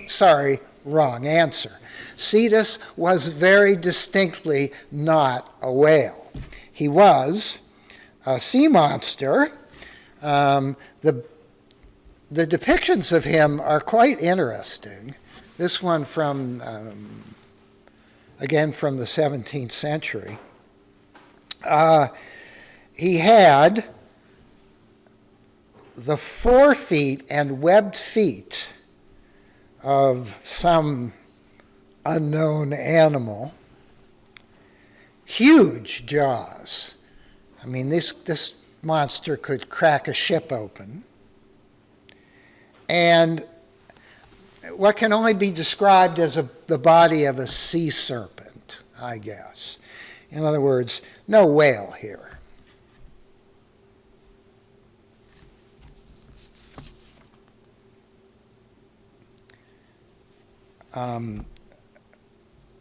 Sorry, wrong answer. Cetus was very distinctly not a whale. He was a sea monster. The depictions of him are quite interesting. This one again from the 17th century. He had the forefeet and webbed feet of some unknown animal. Huge jaws. I mean, this monster could crack a ship open. And what can only be described as the body of a sea serpent, I guess. In other words, no whale here.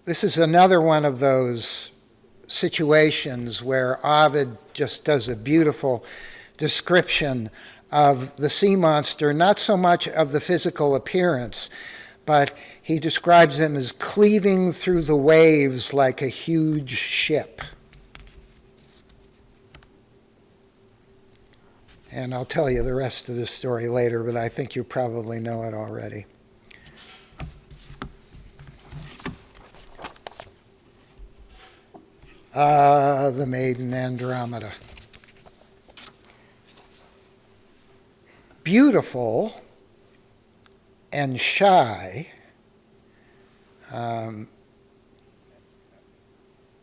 This is another one of those situations where Ovid just does a beautiful description of the sea monster, not so much of the physical appearance, but he describes him as cleaving through the waves like a huge ship. And I'll tell you the rest of this story later, but I think you probably know it already. The maiden Andromeda. Beautiful and shy,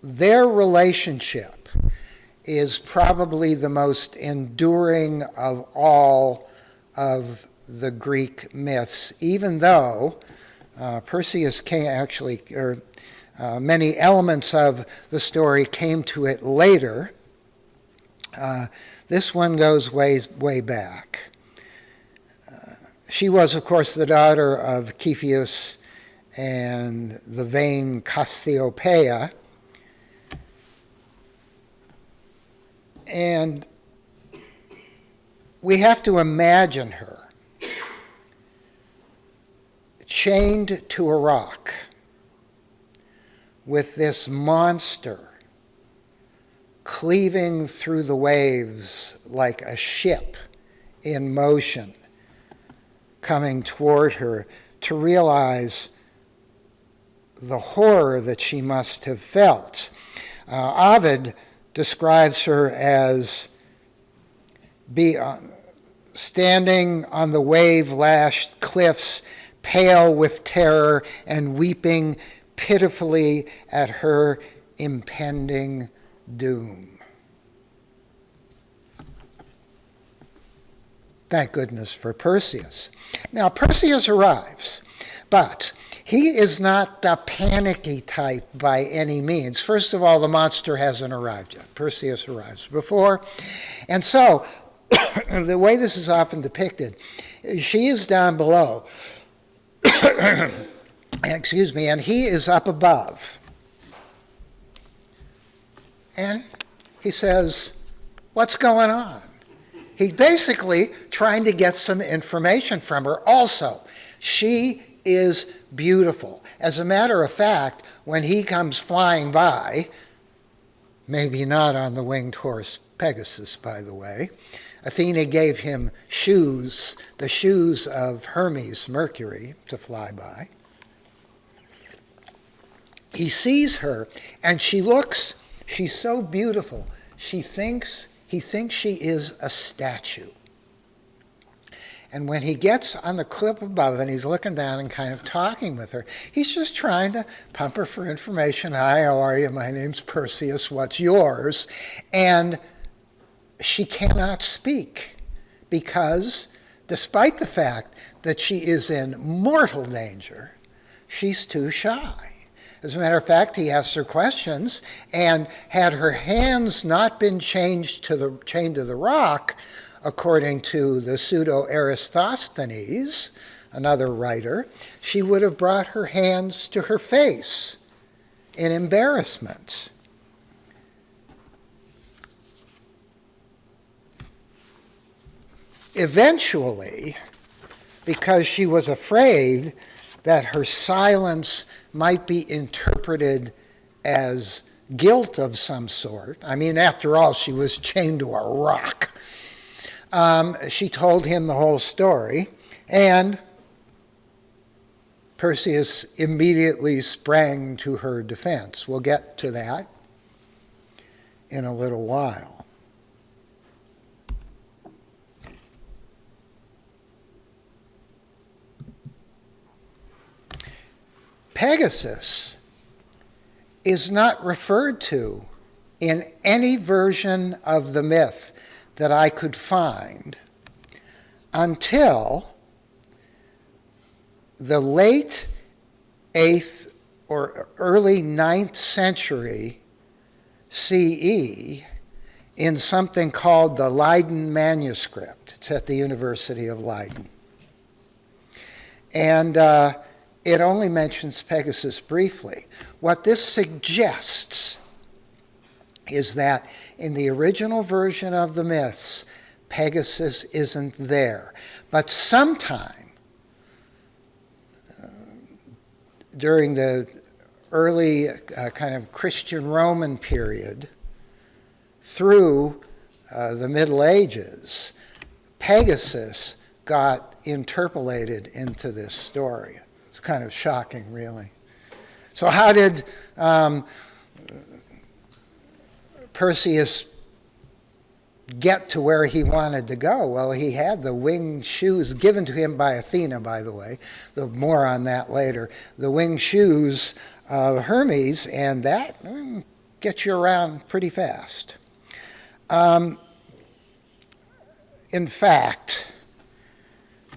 their relationship is probably the most enduring of all of the Greek myths, even though Perseus came actually, or many elements of the story came to it later. This one goes way back. She was, of course, the daughter of Cepheus and the vain Cassiopeia. And we have to imagine her chained to a rock with this monster cleaving through the waves like a ship in motion coming toward her, to realize the horror that she must have felt. Ovid describes her as standing on the wave-lashed cliffs, pale with terror and weeping pitifully at her impending doom. Thank goodness for Perseus. Now, Perseus arrives, but he is not the panicky type by any means. First of all, the monster hasn't arrived yet. Perseus arrives before. And so, the way this is often depicted, she is down below, excuse me, and he is up above. And he says, "What's going on?" He's basically trying to get some information from her. Also, she is beautiful. As a matter of fact, when he comes flying by, maybe not on the winged horse Pegasus, by the way, Athena gave him shoes, the shoes of Hermes, Mercury, to fly by. He sees her, and she's so beautiful, he thinks she is a statue. And when he gets on the cliff above and he's looking down and kind of talking with her, he's just trying to pump her for information. "Hi, how are you? My name's Perseus. What's yours?" And she cannot speak because, despite the fact that she is in mortal danger, she's too shy. As a matter of fact, he asked her questions, and had her hands not been chained to the rock, according to the pseudo-Aristosthenes, another writer, she would have brought her hands to her face in embarrassment. Eventually, because she was afraid that her silence might be interpreted as guilt of some sort. I mean, after all, she was chained to a rock. She told him the whole story, and Perseus immediately sprang to her defense. We'll get to that in a little while. Pegasus is not referred to in any version of the myth that I could find until the late 8th or early 9th century CE in something called the Leiden manuscript. It's at the University of Leiden. And it only mentions Pegasus briefly. What this suggests is that in the original version of the myths, Pegasus isn't there. But sometime during the early kind of Christian Roman period through the Middle Ages, Pegasus got interpolated into this story. It's kind of shocking, really. So how did Perseus get to where he wanted to go? Well, he had the winged shoes given to him by Athena, by the way. More on that later. The winged shoes of Hermes, and that gets you around pretty fast. In fact,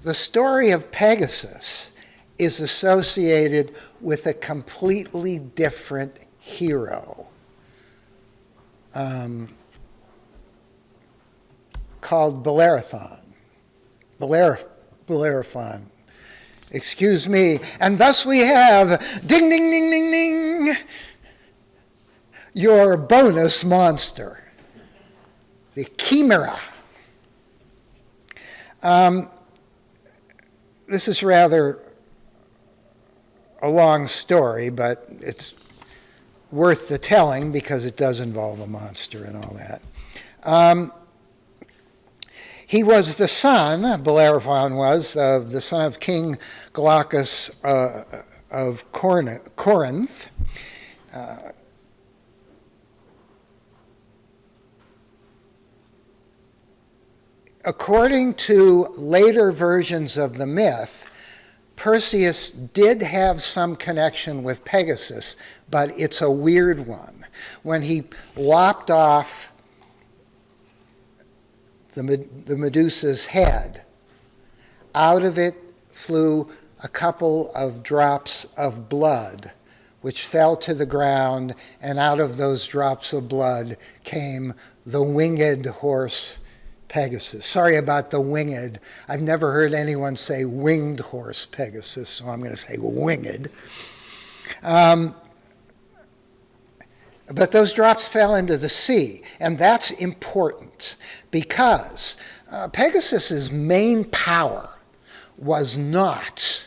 the story of Pegasus is associated with a completely different hero called Bellerophon. Bellerophon. Excuse me. And thus we have, ding, ding, ding, ding, ding, your bonus monster, the Chimera. This is rather a long story, but it's worth the telling because it does involve a monster and all that. He was the son, Bellerophon was, the son of King Glaucus of Corinth. According to later versions of the myth, Perseus did have some connection with Pegasus, but it's a weird one. When he lopped off the Medusa's head, out of it flew a couple of drops of blood, which fell to the ground, and out of those drops of blood came the winged horse Pegasus. Sorry about the winged. I've never heard anyone say winged horse Pegasus, so I'm going to say winged. But those drops fell into the sea, and that's important because Pegasus's main power was not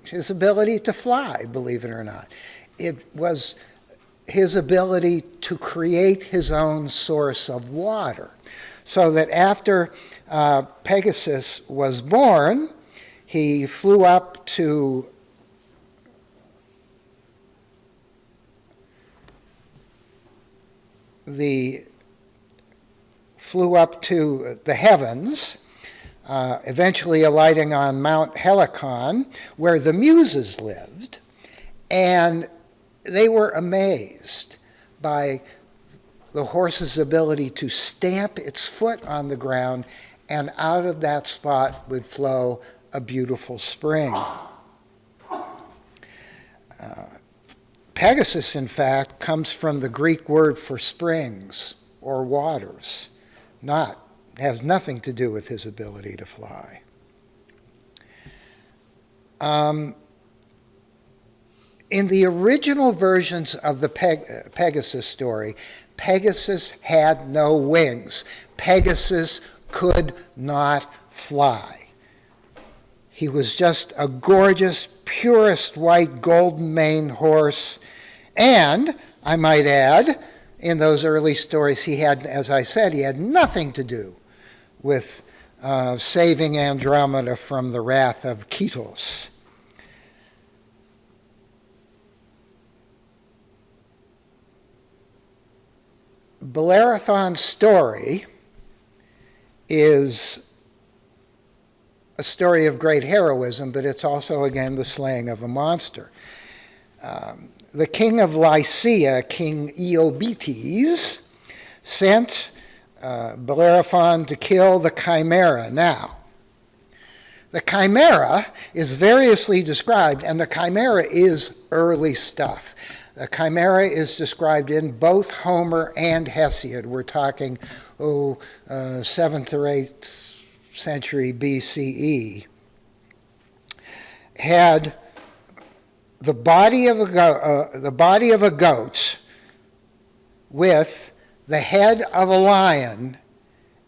his ability to fly, believe it or not. It was his ability to create his own source of water. So that after Pegasus was born, he flew up to the heavens, eventually alighting on Mount Helicon, where the Muses lived, and they were amazed by the horse's ability to stamp its foot on the ground, and out of that spot would flow a beautiful spring. Pegasus, in fact, comes from the Greek word for springs or waters, has nothing to do with his ability to fly. In the original versions of the Pegasus story, Pegasus had no wings. Pegasus could not fly. He was just a gorgeous, purest white, golden-maned horse. And, I might add, in those early stories, he had, as I said, he had nothing to do with saving Andromeda from the wrath of Ketos. Bellerophon's story is a story of great heroism, but it's also, again, the slaying of a monster. The king of Lycia, King Eobates, sent Bellerophon to kill the Chimera. Now, the Chimera is variously described, and the Chimera is early stuff. The Chimera is described in both Homer and Hesiod. We're talking, 7th or 8th century BCE. Had the body of a goat with the head of a lion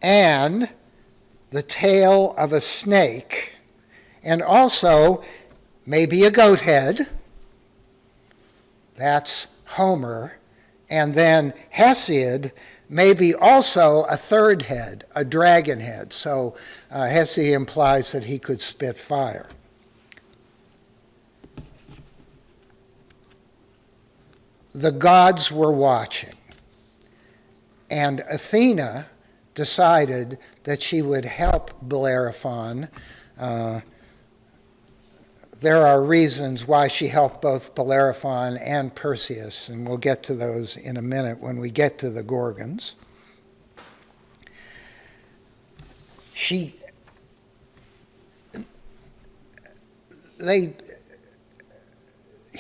and the tail of a snake, and also maybe a goat head. That's Homer. And then Hesiod, maybe also a third head, a dragon head. So Hesiod implies that he could spit fire. The gods were watching, and Athena decided that she would help Bellerophon. There are reasons why she helped both Bellerophon and Perseus, and we'll get to those in a minute when we get to the Gorgons. He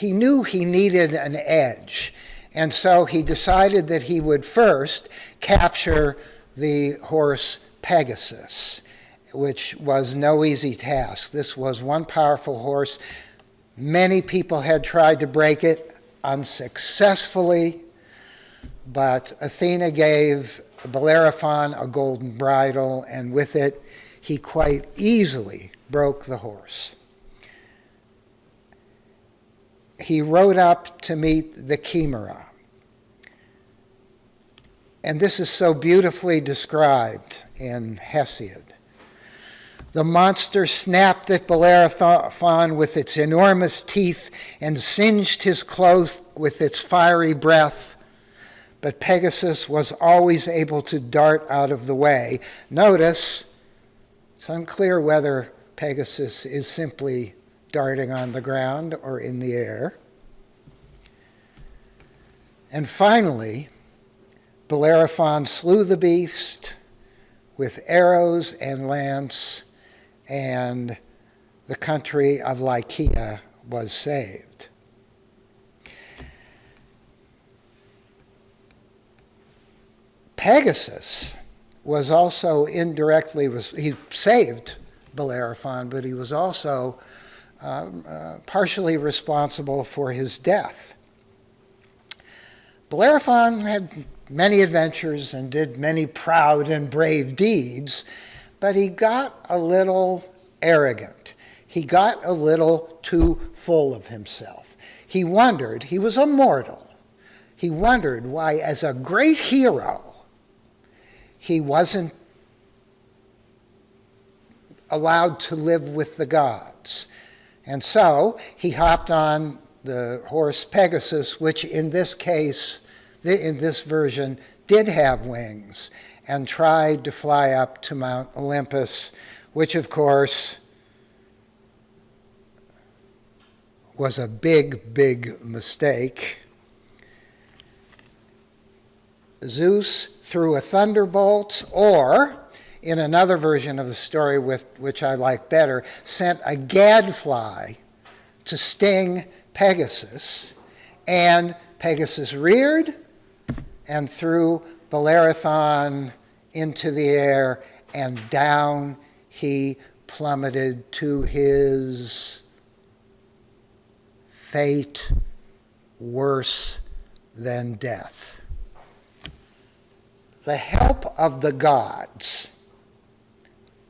knew he needed an edge, and so he decided that he would first capture the horse Pegasus, which was no easy task. This was one powerful horse. Many people had tried to break it unsuccessfully, but Athena gave Bellerophon a golden bridle, and with it he quite easily broke the horse. He rode up to meet the Chimera. And this is so beautifully described in Hesiod. The monster snapped at Bellerophon with its enormous teeth and singed his cloak with its fiery breath, but Pegasus was always able to dart out of the way. Notice, it's unclear whether Pegasus is simply darting on the ground or in the air. And finally, Bellerophon slew the beast with arrows and lance, and the country of Lycia was saved. Pegasus was also he saved Bellerophon, but he was also partially responsible for his death. Bellerophon had many adventures and did many proud and brave deeds, but he got a little arrogant. He got a little too full of himself. He was a mortal. He wondered why, as a great hero, he wasn't allowed to live with the gods. And so he hopped on the horse Pegasus, which in this case, in this version, did have wings, and tried to fly up to Mount Olympus, which of course was a big, big mistake. Zeus threw a thunderbolt, or, in another version of the story which I like better, sent a gadfly to sting Pegasus, and Pegasus reared and threw Bellerophon into the air, and down he plummeted to his fate worse than death. The help of the gods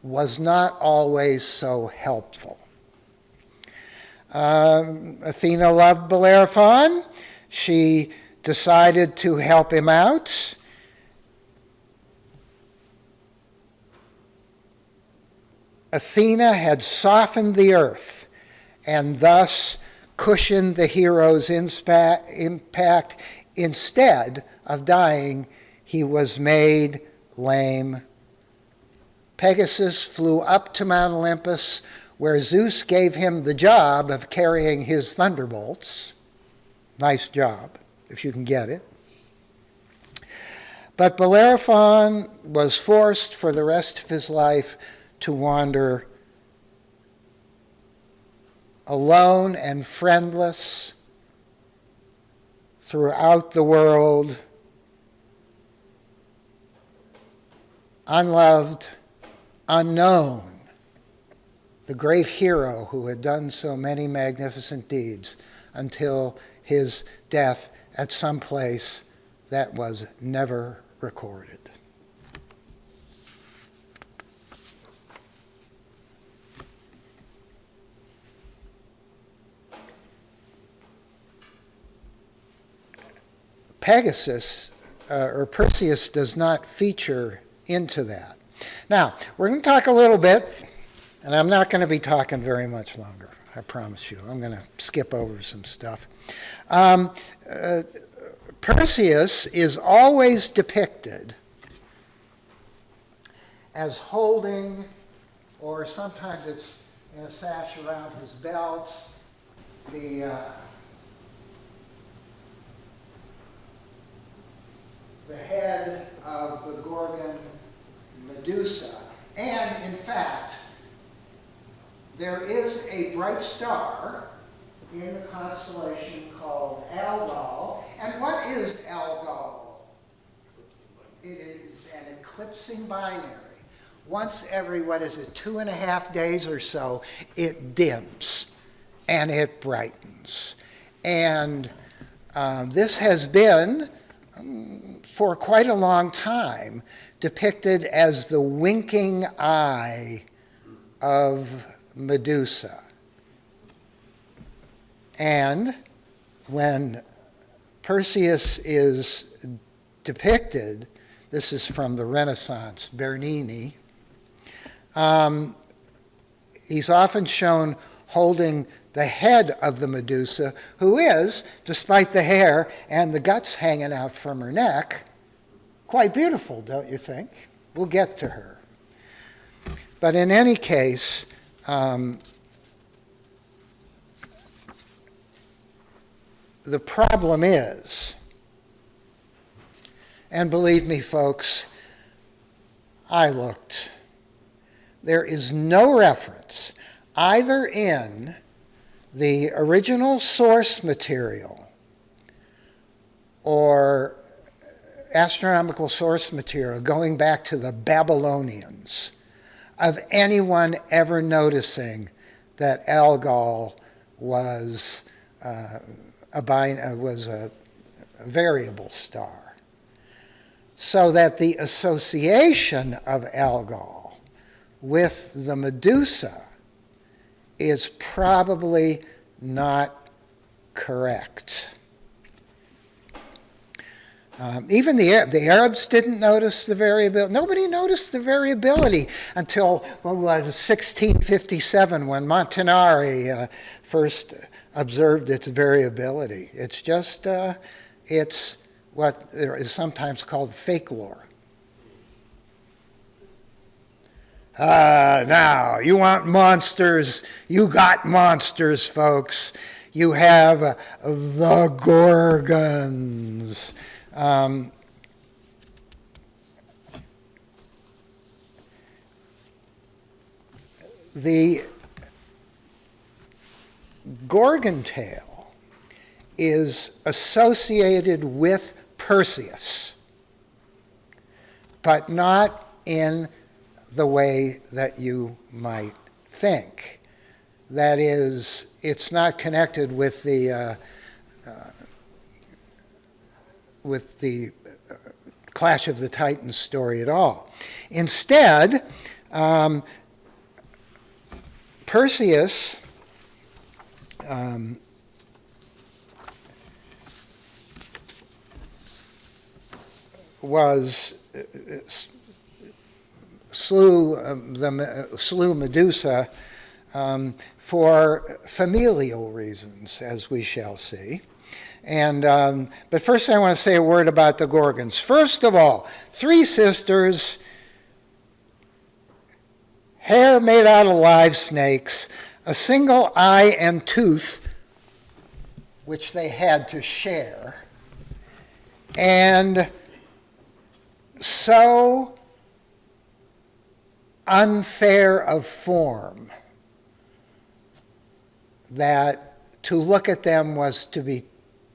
was not always so helpful. Athena loved Bellerophon. She decided to help him out. Athena had softened the earth and thus cushioned the hero's impact. Instead of dying, he was made lame Pegasus flew up to Mount Olympus, where Zeus gave him the job of carrying his thunderbolts. Nice job, if you can get it. But Bellerophon was forced for the rest of his life to wander alone and friendless throughout the world, unloved, unknown, the great hero who had done so many magnificent deeds until his death at some place that was never recorded. Pegasus, or Perseus, does not feature into that. Now, we're going to talk a little bit, and I'm not going to be talking very much longer, I promise you. I'm going to skip over some stuff. Perseus is always depicted as holding, or sometimes it's in a sash around his belt, the head of the Gorgon Medusa. And in fact, there is a bright star in the constellation called Algol. And what is Algol? It is an eclipsing binary. Once every, 2.5 days or so, it dims and it brightens. And this has been, for quite a long time, depicted as the winking eye of Medusa. And when Perseus is depicted, this is from the Renaissance, Bernini, he's often shown holding the head of the Medusa, who is, despite the hair and the guts hanging out from her neck, quite beautiful, don't you think? We'll get to her. But in any case, the problem is, and believe me, folks, I looked, there is no reference either in the original source material or astronomical source material going back to the Babylonians of anyone ever noticing that Algol was a variable star. So that the association of Algol with the Medusa is probably not correct. Even the Arabs didn't notice the variability. Nobody noticed the variability until 1657, when Montanari first observed its variability. It's just, it's what is sometimes called fake lore. Now, you want monsters, you got monsters, folks. You have the Gorgons. The Gorgon tale is associated with Perseus, but not in the way that you might think. That is, it's not connected with the Clash of the Titans story at all. Instead, Perseus slew Medusa for familial reasons, as we shall see. And but first I want to say a word about the Gorgons. First of all, 3 sisters hair made out of live snakes, a single eye and tooth, which they had to share, and so unfair of form that to look at them was to be,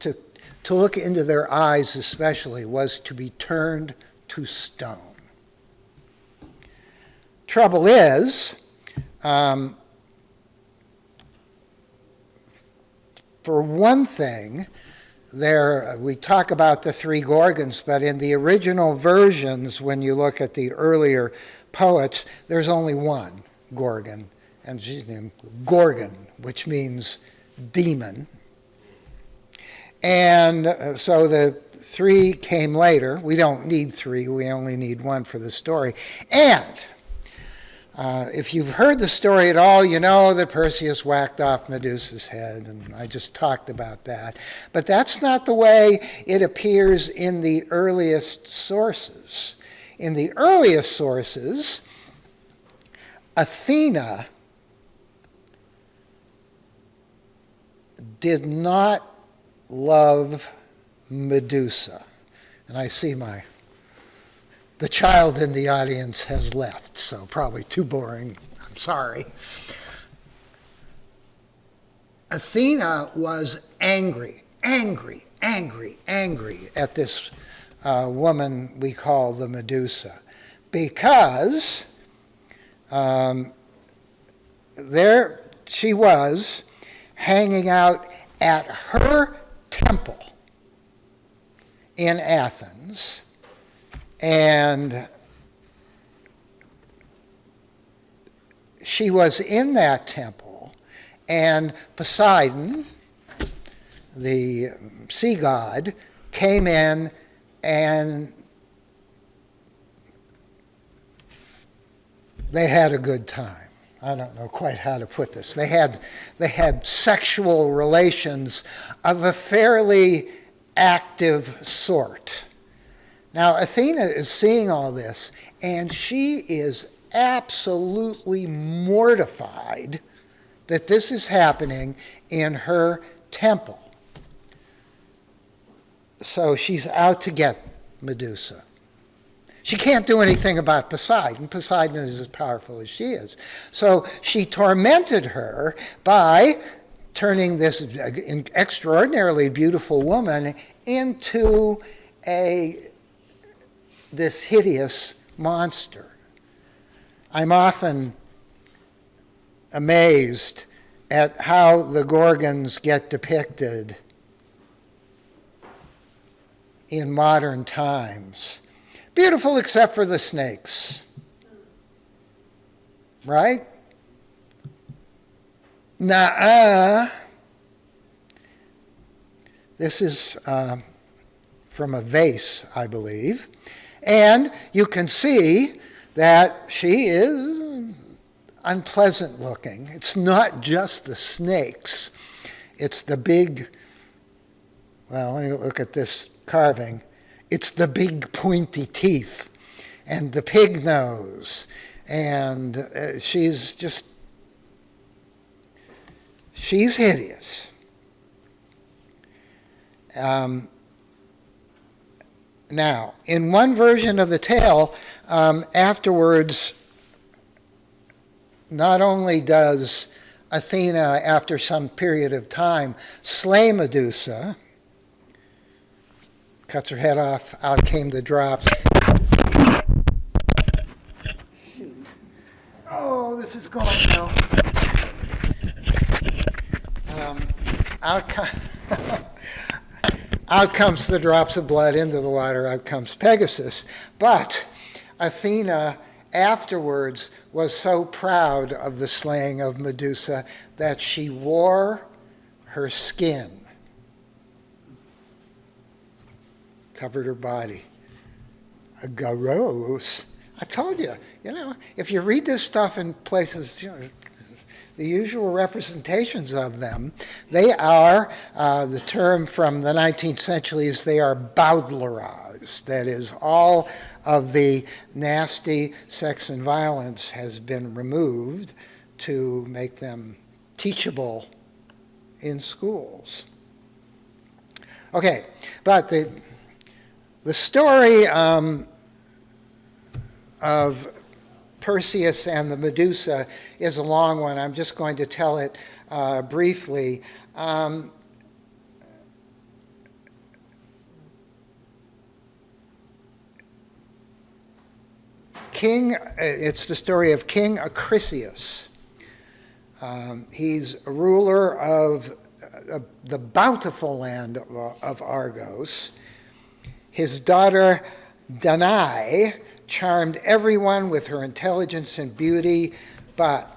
to look into their eyes especially, was to be turned to stone. Trouble is, for one thing, we talk about the three Gorgons, but in the original versions, when you look at the earlier poets, there's only one Gorgon, and she's named Gorgon, which means demon. And so the three came later. We don't need three, we only need one for the story. And if you've heard the story at all, you know that Perseus whacked off Medusa's head, and I just talked about that. But that's not the way it appears in the earliest sources. In the earliest sources, Athena did not love Medusa. And I see the child in the audience has left, so probably too boring. I'm sorry. Athena was angry at this woman we call the Medusa, because there she was hanging out at her temple in Athens, and she was in that temple, and Poseidon, the sea god, came in and they had a good time. I don't know quite how to put this. They had sexual relations of a fairly active sort. Now, Athena is seeing all this, and she is absolutely mortified that this is happening in her temple. So she's out to get Medusa. She can't do anything about Poseidon. Poseidon is as powerful as she is. So she tormented her by turning this extraordinarily beautiful woman into this hideous monster. I'm often amazed at how the Gorgons get depicted in modern times. Beautiful except for the snakes. Right? Nuh-uh. This is from a vase, I believe. And you can see that she is unpleasant looking. It's not just the snakes. It's the big, well, let me look at this carving. It's the big pointy teeth and the pig nose. And she's hideous. Now, in one version of the tale, afterwards, not only does Athena, after some period of time, slay Medusa, cuts her head off, out came the drops. Shoot. Oh, this is going now. Out comes the drops of blood into the water, out comes Pegasus. But Athena afterwards was so proud of the slaying of Medusa that she wore her skin, covered her body. Gross. I told you, if you read this stuff in places, the usual representations of them, they are, the term from the 19th century is they are bowdlerage. humanized. That is, all of the nasty sex and violence has been removed to make them teachable in schools. Okay, but the story of Perseus and the Medusa is a long one. I'm just going to tell it briefly. It's the story of King Acrisius. He's a ruler of the bountiful land of Argos. His daughter Danae charmed everyone with her intelligence and beauty, but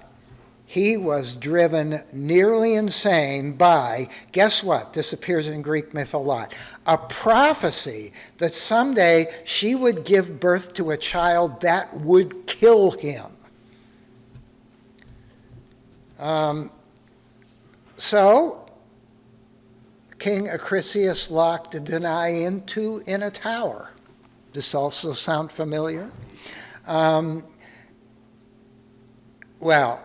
he was driven nearly insane by, guess what? This appears in Greek myth a lot. A prophecy that someday she would give birth to a child that would kill him. So, King Acrisius locked Danae in a tower. This also sound familiar? Well,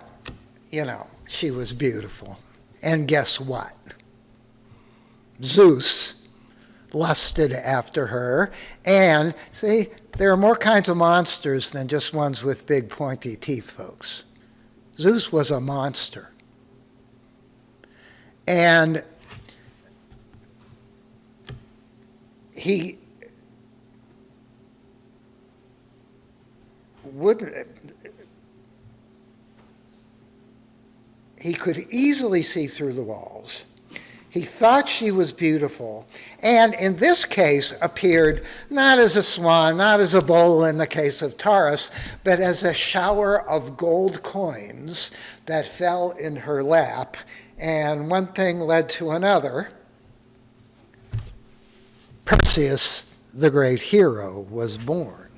you know, she was beautiful. And guess what? Zeus lusted after her. And, see, there are more kinds of monsters than just ones with big pointy teeth, folks. Zeus was a monster. And he could easily see through the walls. He thought she was beautiful, and in this case appeared not as a swan, not as a bull in the case of Taurus, but as a shower of gold coins that fell in her lap, and one thing led to another. Perseus, the great hero, was born.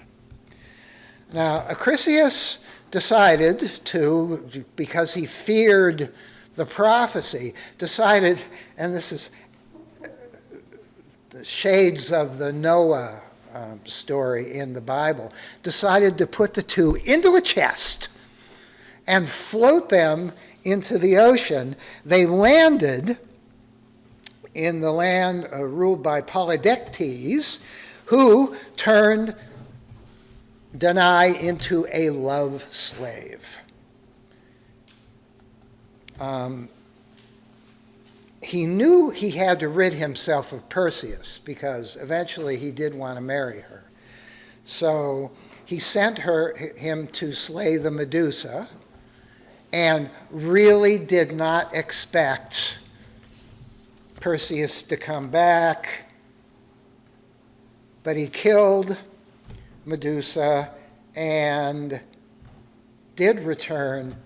Now, Acrisius decided to, because he feared the prophecy, decided, and this is the shades of the Noah story in the Bible, decided to put the two into a chest and float them into the ocean. They landed in the land ruled by Polydectes, who turned Danae into a love slave. He knew he had to rid himself of Perseus because eventually he did want to marry her. So he sent him to slay the Medusa and really did not expect Perseus to come back, but he killed Medusa and did return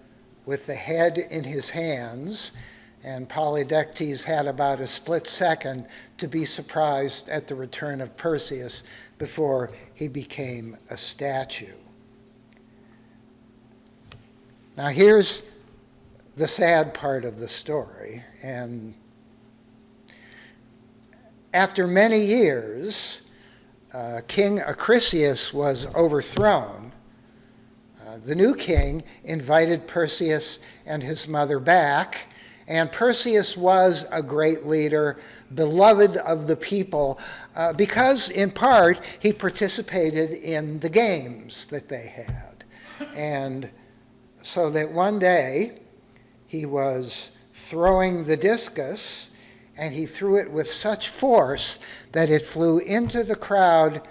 with the head in his hands, and Polydectes had about a split second to be surprised at the return of Perseus before he became a statue. Now here's the sad part of the story, and after many years, King Acrisius was overthrown. The new king invited Perseus and his mother back, and Perseus was a great leader, beloved of the people, because in part he participated in the games that they had. And so that one day he was throwing the discus, and he threw it with such force that it flew into the crowd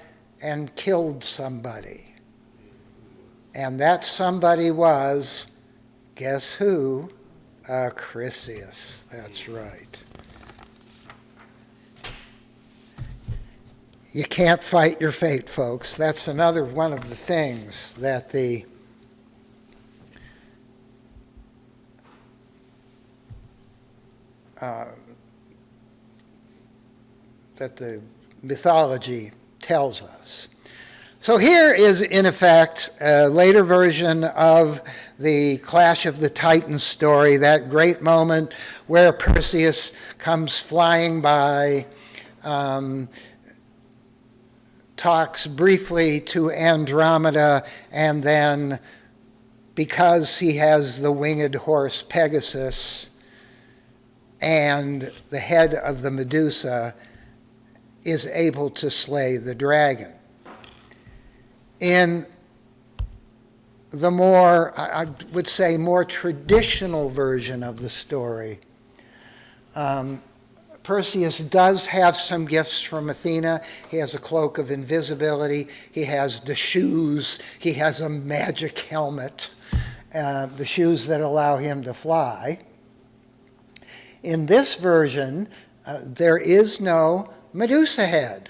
and killed somebody. And that somebody was, guess who? Acrisius. That's right. You can't fight your fate, folks. That's another one of the things that the mythology tells us. So here is, in effect, a later version of the Clash of the Titans story, that great moment where Perseus comes flying by to talks briefly to Andromeda, and then because he has the winged horse Pegasus and the head of the Medusa, is able to slay the dragon. In the more, I would say, more traditional version of the story, Perseus does have some gifts from Athena. He has a cloak of invisibility. He has the shoes. He has a magic helmet, the shoes that allow him to fly. In this version, there is no Medusa head.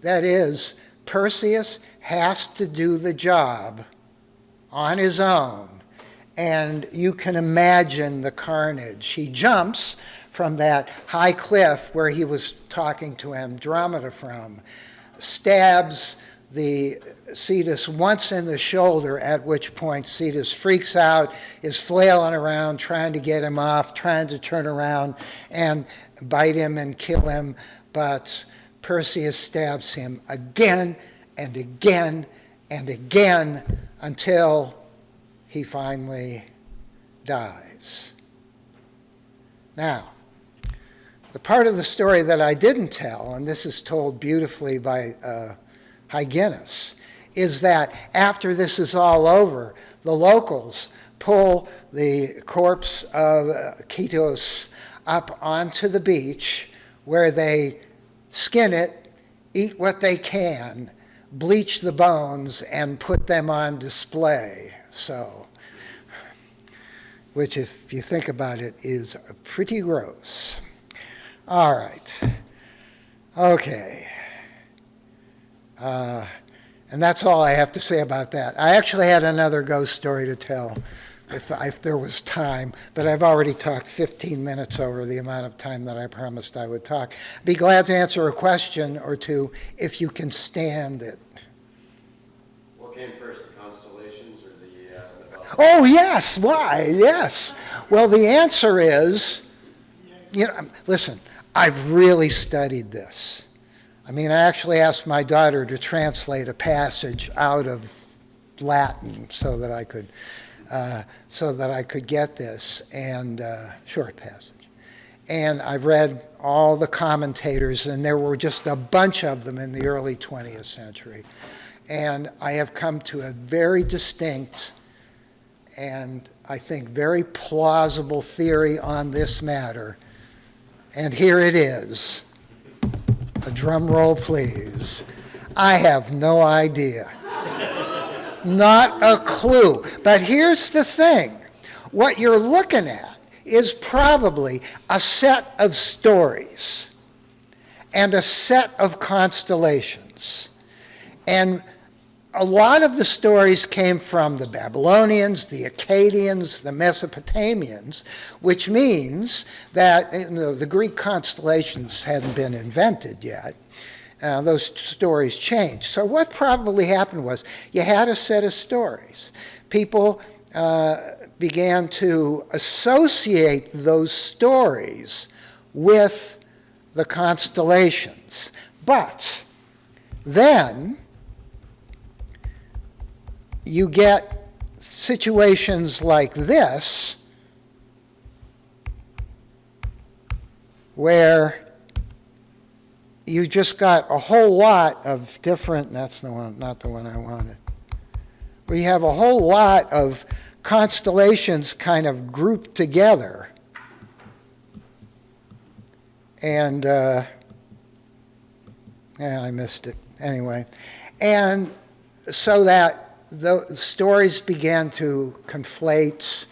That is, Perseus has to do the job on his own. And you can imagine the carnage. He jumps from that high cliff where he was talking to Andromeda from, stabs the Cetus once in the shoulder, at which point Cetus freaks out, is flailing around, trying to get him off, trying to turn around and bite him and kill him, but Perseus stabs him again and again and again until he finally dies. Now, the part of the story that I didn't tell, and this is told beautifully by Hyginus, is that after this is all over, the locals pull the corpse of Cetus up onto the beach where they skin it, eat what they can, bleach the bones, and put them on display. So, which, if you think about it, is pretty gross. All right. Okay. And that's all I have to say about that. I actually had another ghost story to tell if there was time, but I've already talked 15 minutes over the amount of time that I promised I would talk. Be glad to answer a question or two if you can stand it. What came first, the constellations or the bell? Oh, yes. Why? Yes. Well, the answer is, listen, I've really studied this. I mean, I actually asked my daughter to translate a passage out of Latin so that I could get this, and short passage. And I've read all the commentators, and there were just a bunch of them in the early 20th century. And I have come to a very distinct and I think very plausible theory on this matter. And here it is. A drum roll, please. I have no idea. Not a clue. But here's the thing. What you're looking at is probably a set of stories and a set of constellations. And a lot of the stories came from the Babylonians, the Akkadians, the Mesopotamians, which means that the Greek constellations hadn't been invented yet. Those stories changed. So what probably happened was you had a set of stories. People began to associate those stories with the constellations. But then you get situations like this where you just got a whole lot of different, that's the one, not the one I wanted, where you have a whole lot of constellations kind of grouped together. And, yeah, I missed it. Anyway. And so that the stories began to conflate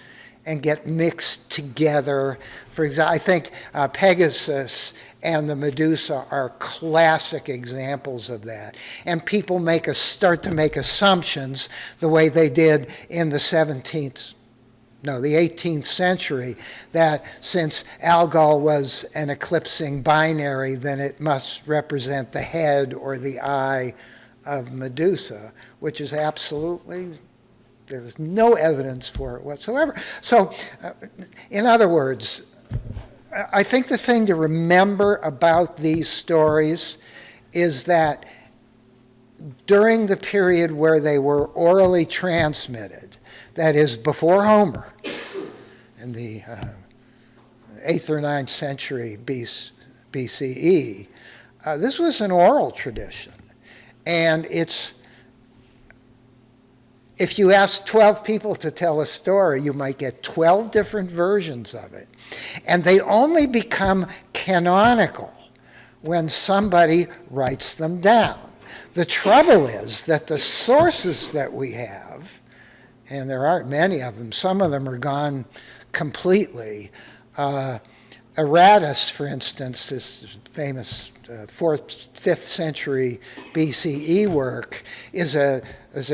and get mixed together. For example, I think Pegasus and the Medusa are classic examples of that. And people start to make assumptions the way they did in the 18th century, that since Algol was an eclipsing binary, then it must represent the head or the eye of Medusa, which is absolutely, there's no evidence for it whatsoever. So, in other words, I think the thing to remember about these stories is that during the period where they were orally transmitted, that is before Homer, in the 8th or 9th century BCE, this was an oral tradition. And if you ask 12 people to tell a story, you might get 12 different versions of it. And they only become canonical when somebody writes them down. The trouble is that the sources that we have, and there aren't many of them, some of them are gone completely. Aratus, for instance, this famous 4th, 5th century BCE work, is a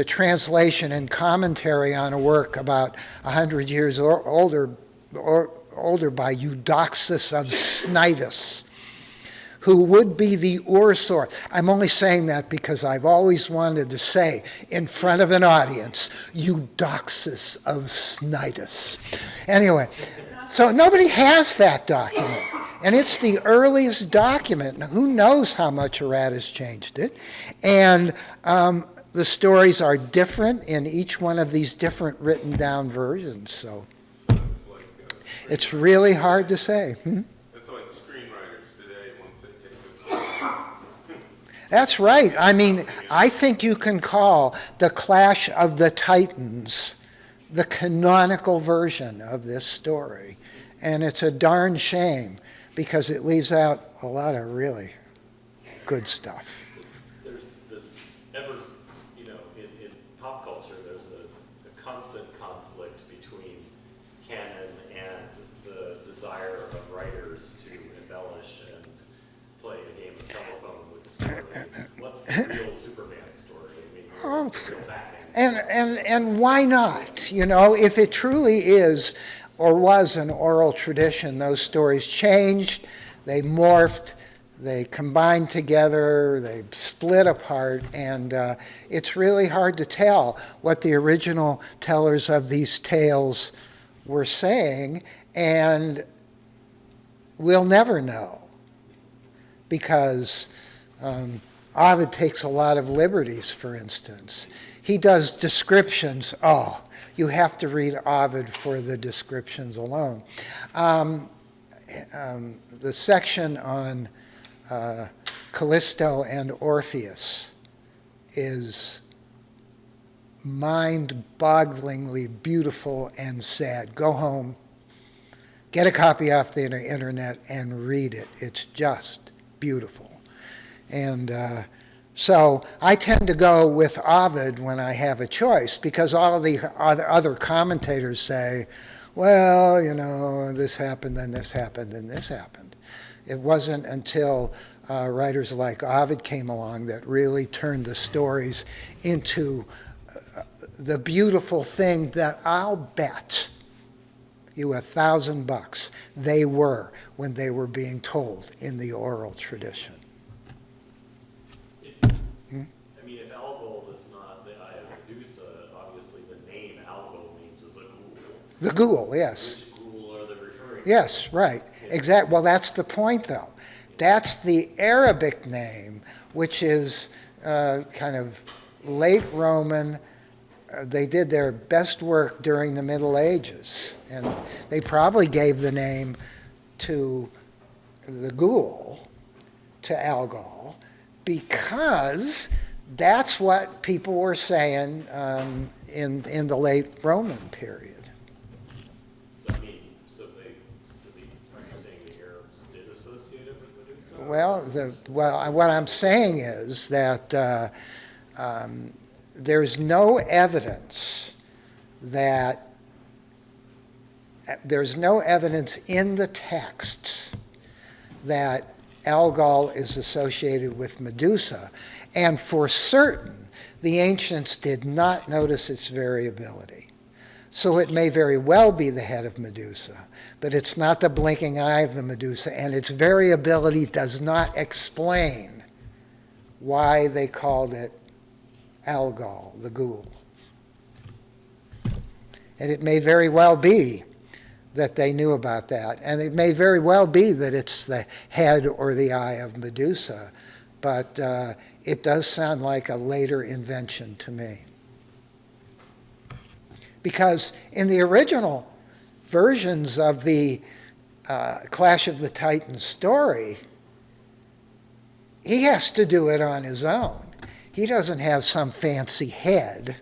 translation and commentary on a work about 100 years older by Eudoxus of Cnidus, who would be the source. I'm only saying that because I've always wanted to say in front of an audience, Eudoxus of Cnidus. Anyway, so nobody has that document. And it's the earliest document. Now, who knows how much Aratus changed it? And the stories are different in each one of these different written down versions. So it's really hard to say. It's like screenwriters today, once they take this. That's right. I mean, I think you can call The Clash of the Titans the canonical version of this story. And it's a darn shame because it leaves out a lot of really good stuff. There's this ever, in pop culture, there's a constant conflict between canon and the desire of writers to embellish and play a game of telephone with the story. What's the real Superman story? I mean, what's the real Batman story? And why not? If it truly is or was an oral tradition, those stories changed, they morphed, they combined together, they split apart, and it's really hard to tell what the original tellers of these tales were saying, and we'll never know, because Ovid takes a lot of liberties, for instance. He does descriptions. Oh, you have to read Ovid for the descriptions alone. The section on Callisto and Orpheus is mind-bogglingly beautiful and sad. Go home, get a copy off the internet, and read it. It's just beautiful. And so I tend to go with Ovid when I have a choice, because all of the other commentators say, well, this happened, then this happened, then this happened. It wasn't until writers like Ovid came along that really turned the stories into the beautiful thing that I'll bet you $1,000 they were when they were being told in the oral tradition. I mean, if Algol is not the eye of Medusa, obviously the name Algol means the ghoul. The ghoul, yes. Which ghoul are they referring to? Yes, right. Exactly. Well, that's the point, though. That's the Arabic name, which is kind of late Roman. They did their best work during the Middle Ages, and they probably gave the name to the ghoul, to Algol, because that's what people were saying in the late Roman period. So, are you saying the Arabs did associate it with Medusa? Well, what I'm saying is that there's no evidence in the texts that Algol is associated with Medusa, and for certain, the ancients did not notice its variability. So it may very well be the head of Medusa, but it's not the blinking eye of the Medusa, and its variability does not explain why they called it Algol, the ghoul. And it may very well be that they knew about that, and it may very well be that it's the head or the eye of Medusa, but it does sound like a later invention to me. Because in the original versions of the Clash of the Titans story, he has to do it on his own. He doesn't have some fancy head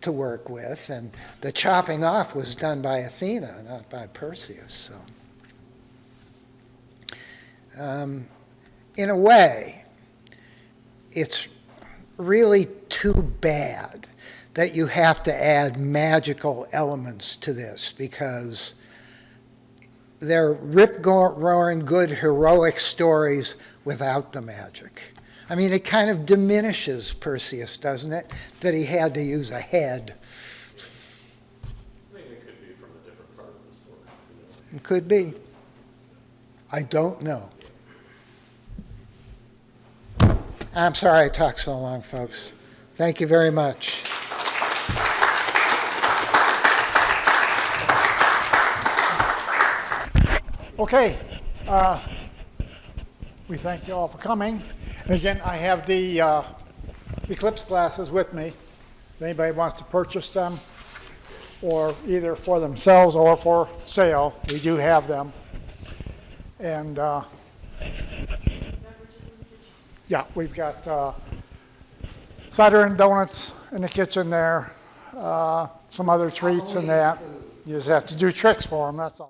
to work with, and the chopping off was done by Athena, not by Perseus. So, in a way, it's really too bad that you have to add magical elements to this, because they're rip-roaring good heroic stories without the magic. I mean, it kind of diminishes Perseus, doesn't it, that he had to use a head. I think it could be from a different part of the story. It could be. I don't know. I'm sorry I talked so long, folks. Thank you very much. Okay, we thank you all for coming. And again, I have the eclipse glasses with me. If anybody wants to purchase them, or either for themselves or for sale, we do have them. And yeah, we've got cider and donuts in the kitchen there, some other treats and that. You just have to do tricks for them, that's all.